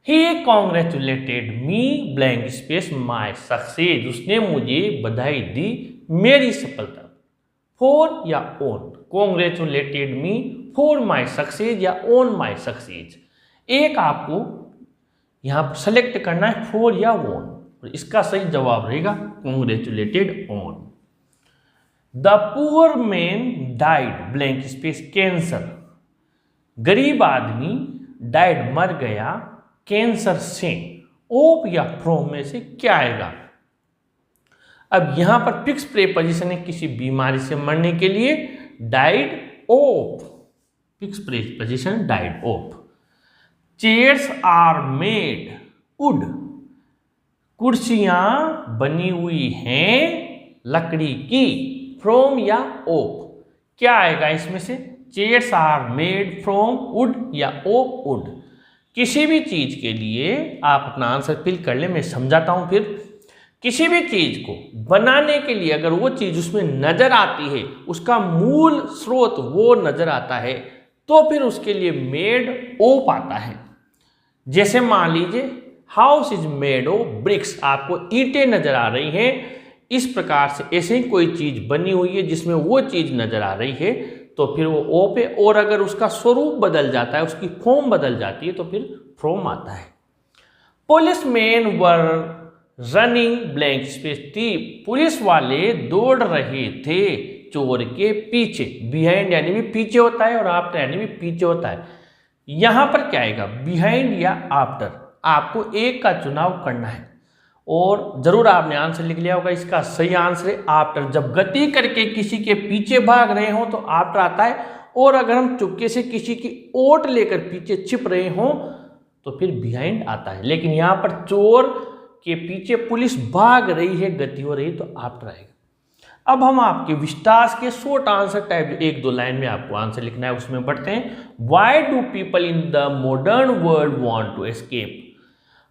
He congratulated me blank space my success, उसने मुझे बधाई दी मेरी सफलता। फॉर या on, congratulated me for my success या ऑन माई सक्सेस, एक आपको यहां पर सेलेक्ट करना है फॉर या ऑन, इसका सही जवाब रहेगा congratulated on. The poor man died blank space cancer, गरीब आदमी डाइड मर गया कैंसर से। ऑफ या फ्रॉम में से क्या आएगा? अब यहां पर फिक्स प्रीपोजिशन है किसी बीमारी से मरने के लिए, died of, fix preposition died of. Chairs are made wood, कुर्सियां बनी हुई हैं लकड़ी की। फ्रॉम या ऑफ, क्या आएगा इसमें से? Chairs are made from wood या ऑफ वुड। किसी भी चीज के लिए आप अपना आंसर फिल कर ले, मैं समझाता हूं फिर। किसी भी चीज को बनाने के लिए अगर वो चीज उसमें नजर आती है, उसका मूल स्रोत वो नजर आता है, तो फिर उसके लिए मेड ऑफ आता है। जैसे मान लीजिए house is made of BRICS, आपको ईंटें नजर आ रही हैं, इस प्रकार से ऐसे ही कोई चीज बनी हुई है जिसमें वो चीज नजर आ रही है, तो फिर वो ऑफ है। और अगर उसका स्वरूप बदल जाता है, उसकी फॉर्म बदल जाती है, तो फिर फ्रॉम आता है। Policeman were running blank space थी, पुलिस वाले दौड़ रहे थे चोर के पीछे। बिहाइंड यानी भी पीछे होता है और आफ्टर यानी भी पीछे होता है। यहां पर क्या आएगा? बिहाइंड या आफ्टर, आपको एक का चुनाव करना है और जरूर आपने आंसर लिख लिया होगा। इसका सही आंसर है आफ्टर। जब गति करके किसी के पीछे भाग रहे हो तो आफ्टर आता है, और अगर हम चुपके से किसी की ओट लेकर पीछे छिप रहे हो तो फिर बिहाइंड आता है। लेकिन यहां पर चोर के पीछे पुलिस भाग रही है, गति हो रही, तो आफ्टर आएगा। अब हम आपके विस्तार के शॉर्ट आंसर टाइप 1-2 लाइन में आपको आंसर लिखना है, उसमें बढ़ते हैं। Why do people in the modern world want to escape,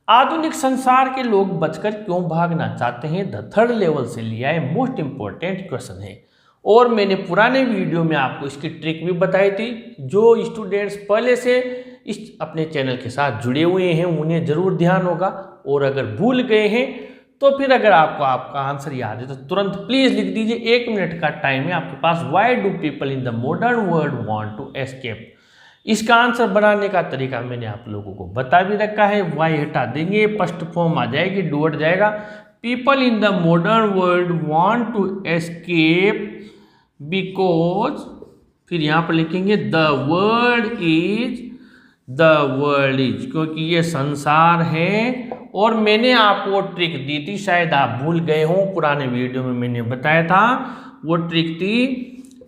आधुनिक संसार के लोग बचकर क्यों भागना चाहते हैं? द थर्ड लेवल से लिया है, मोस्ट इंपॉर्टेंट क्वेश्चन है। और मैंने पुराने वीडियो में आपको इसकी ट्रिक भी बताई थी। जो स्टूडेंट्स पहले से इस अपने चैनल के साथ जुड़े हुए हैं उन्हें जरूर ध्यान होगा, और अगर भूल गए हैं तो फिर अगर आपको आपका आंसर याद है तो तुरंत प्लीज लिख दीजिए। 1 मिनट का टाइम है आपके पास। Why do people in the modern world want to escape, इसका आंसर बनाने का तरीका मैंने आप लोगों को बता भी रखा है। वाई हटा देंगे, फर्स्ट फॉर्म आ जाएगी, डू हट जाएगा। People in the modern world want to escape because, फिर यहां पर लिखेंगे द वर्ल्ड इज, क्योंकि ये संसार है। और मैंने आपको ट्रिक दी थी, शायद आप भूल गए हो, पुराने वीडियो में मैंने बताया था। वो ट्रिक थी,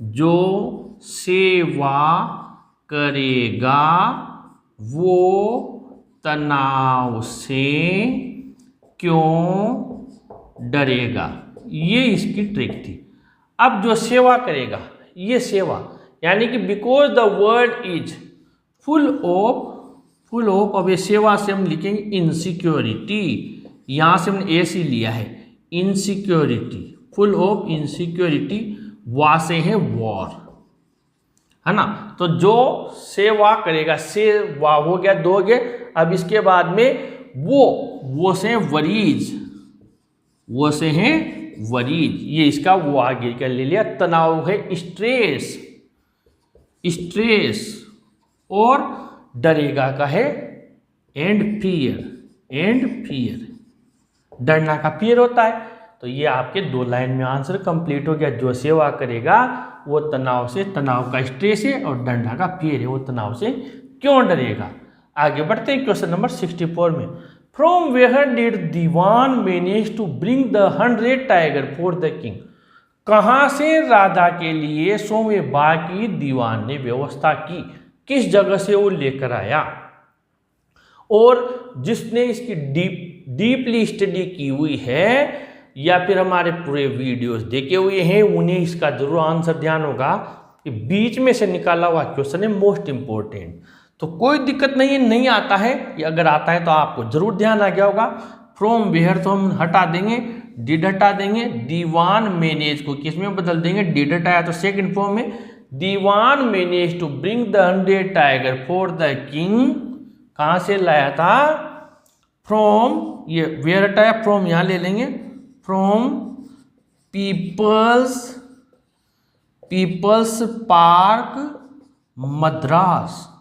जो सेवा करेगा वो तनाव से क्यों डरेगा, ये इसकी ट्रिक थी। अब जो सेवा करेगा, ये सेवा यानी कि because the world is full of, अब ये सेवा से हम लिखेंगे इनसिक्योरिटी, यहां से हमने ऐसी लिया है, इनसिक्योरिटी, फुल ऑफ इनसिक्योरिटी। वा से है वॉर, है ना। तो जो सेवा करेगा, सेवा हो गया, दो गए। अब इसके बाद में वो से वरीज, वो से है वरीज, ये इसका वो आगे का ले लिया। तनाव है स्ट्रेस, और डरेगा का है एंड फियर, डरना का फियर होता है। तो ये आपके 2 लाइन में आंसर कंप्लीट हो गया। जो सेवा करेगा वो तनाव से, तनाव का स्ट्रेस है, और डरना का फियर है, वो तनाव से क्यों डरेगा। आगे बढ़ते हैं क्वेश्चन नंबर 64 में। From where did Dewan manage to bring the 100 tiger for the king, कहां से राजा के लिए सोमे बाग की दीवान ने व्यवस्था की, किस जगह से वो लेकर आया। और जिसने इसकी डीपली स्टडी की हुई है या फिर हमारे पूरे वीडियोस देखे हुए हैं, उन्हें इसका जरूर आंसर ध्यान होगा कि बीच में से निकाला हुआ क्वेश्चन है मोस्ट इंपॉर्टेंट। तो कोई दिक्कत नहीं है, नहीं आता है या अगर आता है तो आपको जरूर ध्यान आ गया होगा। फ्रॉम वेयर तो हम हटा देंगे, डिड हटा देंगे, दीवान मैनेज को किस में बदल देंगे, डिड हटाया तो सेकंड फॉर्म में, Dewan manage to bring the 100 tiger for the king, कहां से लाया था, फ्रॉम, ये वेयर हटाया, फ्रॉम यहां ले लेंगे, फ्रॉम पीपल्स पार्क मद्रास,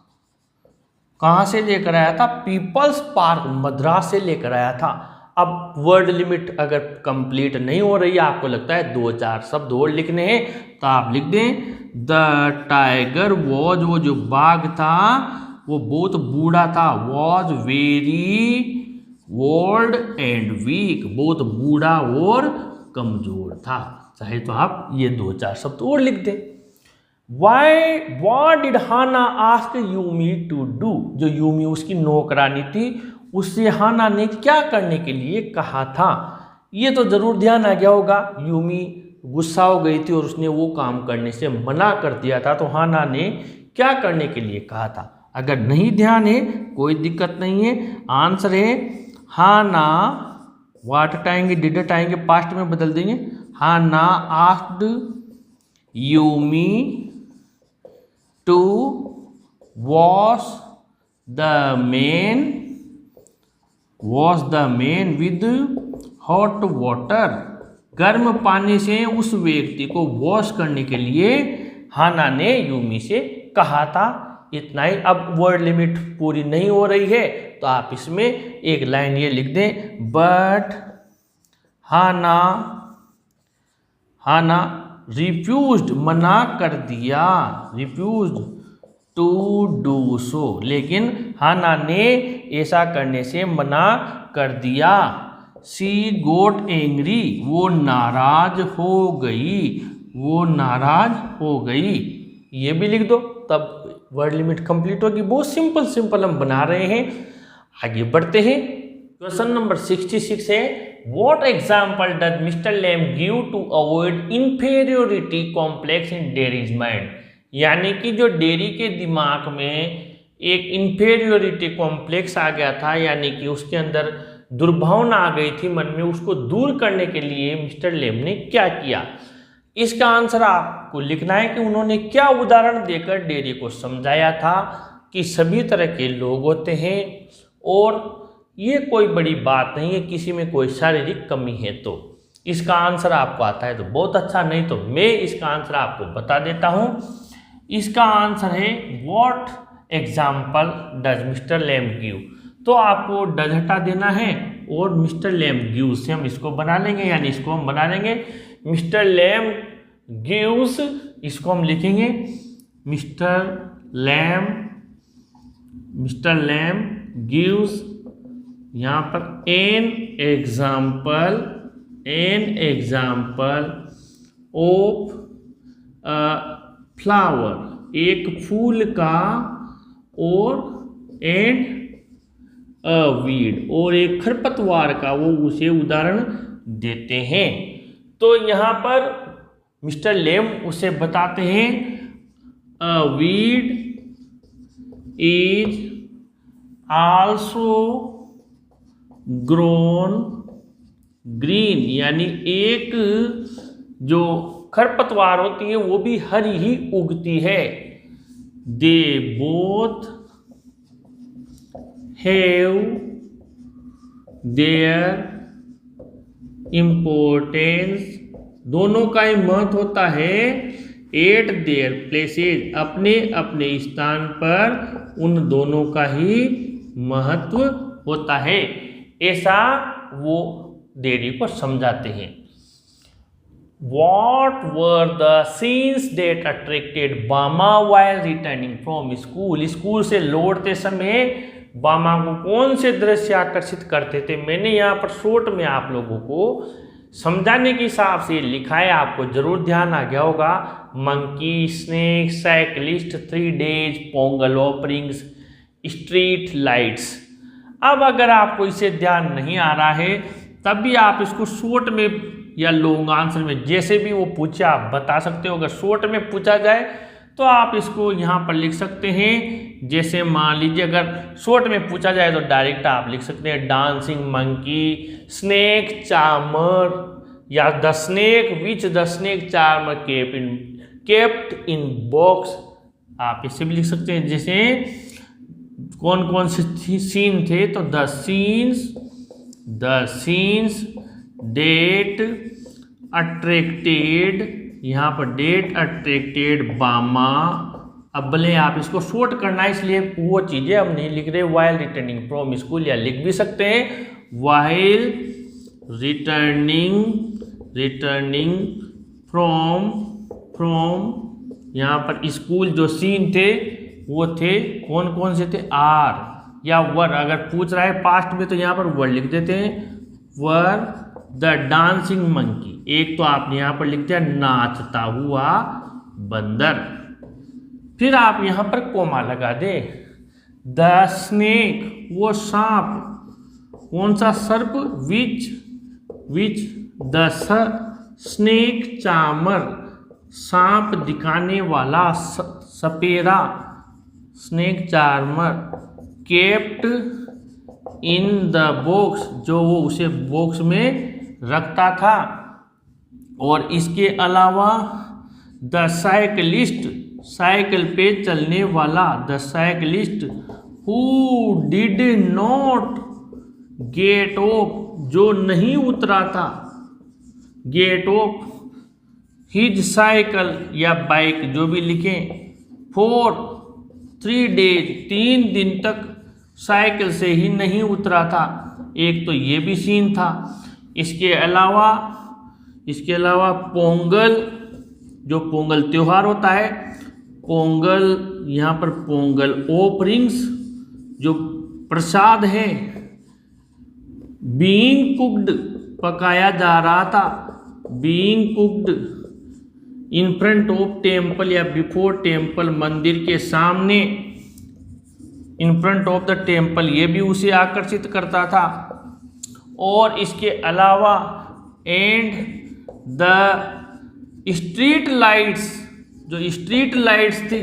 कहां से लेकर आया था, पीपल्स पार्क मद्रास से लेकर आया था। अब वर्ड लिमिट अगर कंप्लीट नहीं हो रही है, आपको लगता है 2-4 शब्द और लिखने हैं, तो आप लिख दें द टाइगर वॉज, वो जो बाघ था वो बहुत बूढ़ा था, was very old and weak, बहुत बूढ़ा और कमजोर था। चाहे तो आप ये 2-4 शब्द और लिख दें। What did Hana ask Yumi to do, जो यूमी उसकी नौकरानी थी, उससे हाना ने क्या करने के लिए कहा था। ये तो जरूर ध्यान आ गया होगा, यूमी गुस्सा हो गई थी और उसने वो काम करने से मना कर दिया था, तो हाना ने क्या करने के लिए कहा था। अगर नहीं ध्यान है कोई दिक्कत नहीं है, आंसर है हाना, वाट हटाएंगे, डिड हटाएंगे, पास्ट में बदल देंगे, Hana asked Yumi to wash the man with hot water, गर्म पानी से उस व्यक्ति को वॉश करने के लिए हाना ने यूमी से कहा था। इतना ही। अब वर्ड लिमिट पूरी नहीं हो रही है तो आप इसमें एक लाइन ये लिख दें, बट हाना रिफ्यूज्ड, मना कर दिया, रिफ्यूज्ड टू डू सो, लेकिन हाना ने ऐसा करने से मना कर दिया। शी गोट एंग्री, वो नाराज हो गई, ये भी लिख दो, तब वर्ड लिमिट कंप्लीट होगी। बहुत सिंपल हम बना रहे हैं। आगे बढ़ते हैं। क्वेश्चन नंबर 66 है, what example does Mr Lamb give to avoid inferiority complex in Derry's mind, यानी कि जो डेरी के दिमाग में एक इंफीरियोरिटी कॉम्प्लेक्स आ गया था, यानी कि उसके अंदर दुर्भावना आ गई थी मन में, उसको दूर करने के लिए मिस्टर लेम ने क्या किया। इसका आंसर आपको लिखना है कि उन्होंने क्या उदाहरण देकर डेरी को समझाया था कि सभी तरह के लोग होते हैं और ये कोई बड़ी बात नहीं है किसी में कोई शारीरिक कमी है। तो इसका आंसर आपको आता है तो बहुत अच्छा, नहीं तो मैं इसका आंसर आपको बता देता हूँ। इसका आंसर है what example does Mr Lamb give, तो आपको डज हटा देना है और मिस्टर लेम गिव से हम इसको बना लेंगे, यानी इसको हम बना लेंगे मिस्टर लेम गिव्स, इसको हम लिखेंगे मिस्टर लैम गिव्स, यहाँ पर एन एग्जाम्पल ऑफ फ्लावर, एक फूल का, और एंड वीड, और एक खरपतवार का, वो उसे उदाहरण देते हैं। तो यहाँ पर मिस्टर लेम उसे बताते हैं a weed is also grown green, यानी एक जो खरपतवार होती है वो भी हरी ही उगती है। They both have their importance, दोनों का ही महत्व होता है, एट देयर प्लेसेज, अपने अपने स्थान पर उन दोनों का ही महत्व होता है, ऐसा वो डेरी को समझाते हैं। What were the scenes that attracted बामा while returning from school, school से लौटते समय बामा को कौन से दृश्य आकर्षित करते थे। मैंने यहाँ पर शॉर्ट में आप लोगों को समझाने के हिसाब से लिखा है, आपको जरूर ध्यान आ गया होगा। Monkey, snake, cyclist, 3 days, Pongal openings, street lights. अब अगर आपको इसे ध्यान नहीं आ रहा है तब भी आप इसको शॉर्ट में या लॉन्ग आंसर में जैसे भी वो पूछे आप बता सकते हो। अगर शॉर्ट में पूछा जाए तो आप इसको यहाँ पर लिख सकते हैं। जैसे मान लीजिए अगर शॉर्ट में पूछा जाए तो डायरेक्ट आप लिख सकते हैं डांसिंग मंकी, स्नेक चार्मर, या the snake which the snake charmer kept in box. आप इसे भी लिख सकते हैं। जैसे कौन कौन से सीन थे तो द सीन्स डेट अट्रैक्टेड, यहाँ पर डेट अट्रैक्टेड बामा। अब भले आप इसको शॉर्ट करना है इसलिए वो चीज़ें हम नहीं लिख रहे। वाइल रिटर्निंग फ्रॉम स्कूल, या लिख भी सकते हैं वाइल रिटर्निंग फ्रॉम यहाँ पर स्कूल। जो सीन थे वो थे कौन कौन से थे, आर या वर। अगर पूछ रहा है पास्ट में तो यहाँ पर वर लिख देते हैं, वर द डांसिंग मंकी। एक तो आपने यहाँ पर लिख दिया नाचता हुआ बंदर। फिर आप यहाँ पर कोमा लगा दे। द स्नेक वो सांप, कौन सा सर्प, विच द स्नेक चार्मर सांप दिखाने वाला सपेरा, snake charmer kept in the box जो वो उसे बॉक्स में रखता था। और इसके अलावा द साइकिलिस्ट साइकिल पे चलने वाला, the cyclist who did not gate of जो नहीं उतरा था, गेट ऑफ हिज साइकिल या बाइक जो भी लिखें, फॉर 3 डेज 3 दिन तक साइकिल से ही नहीं उतरा था। एक तो ये भी सीन था। इसके अलावा पोंगल, जो पोंगल त्योहार होता है, पोंगल यहाँ पर पोंगल ओपनिंग्स जो प्रसाद है, बीइंग कुक्ड पकाया जा रहा था, being cooked in front of temple या बिफोर टेम्पल मंदिर के सामने, in front of the temple ये भी उसे आकर्षित करता था। और इसके अलावा एंड द स्ट्रीट लाइट्स, जो स्ट्रीट लाइट्स थी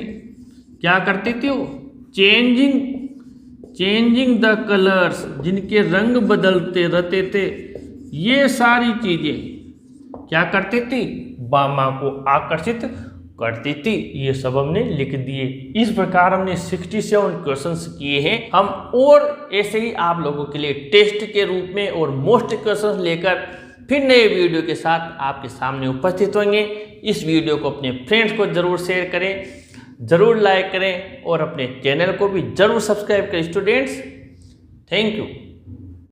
क्या करती थी वो, चेंजिंग द कलर्स जिनके रंग बदलते रहते थे। ये सारी चीजें क्या करती थी, बामा को आकर्षित करती थी। ये सब हमने लिख दिए। इस प्रकार हमने 67 क्वेश्चंस किए हैं हम, और ऐसे ही आप लोगों के लिए टेस्ट के रूप में और मोस्ट क्वेश्चंस लेकर फिर नए वीडियो के साथ आपके सामने उपस्थित होंगे। इस वीडियो को अपने फ्रेंड्स को जरूर शेयर करें, जरूर लाइक करें और अपने चैनल को भी जरूर सब्सक्राइब करें स्टूडेंट्स। Thank you.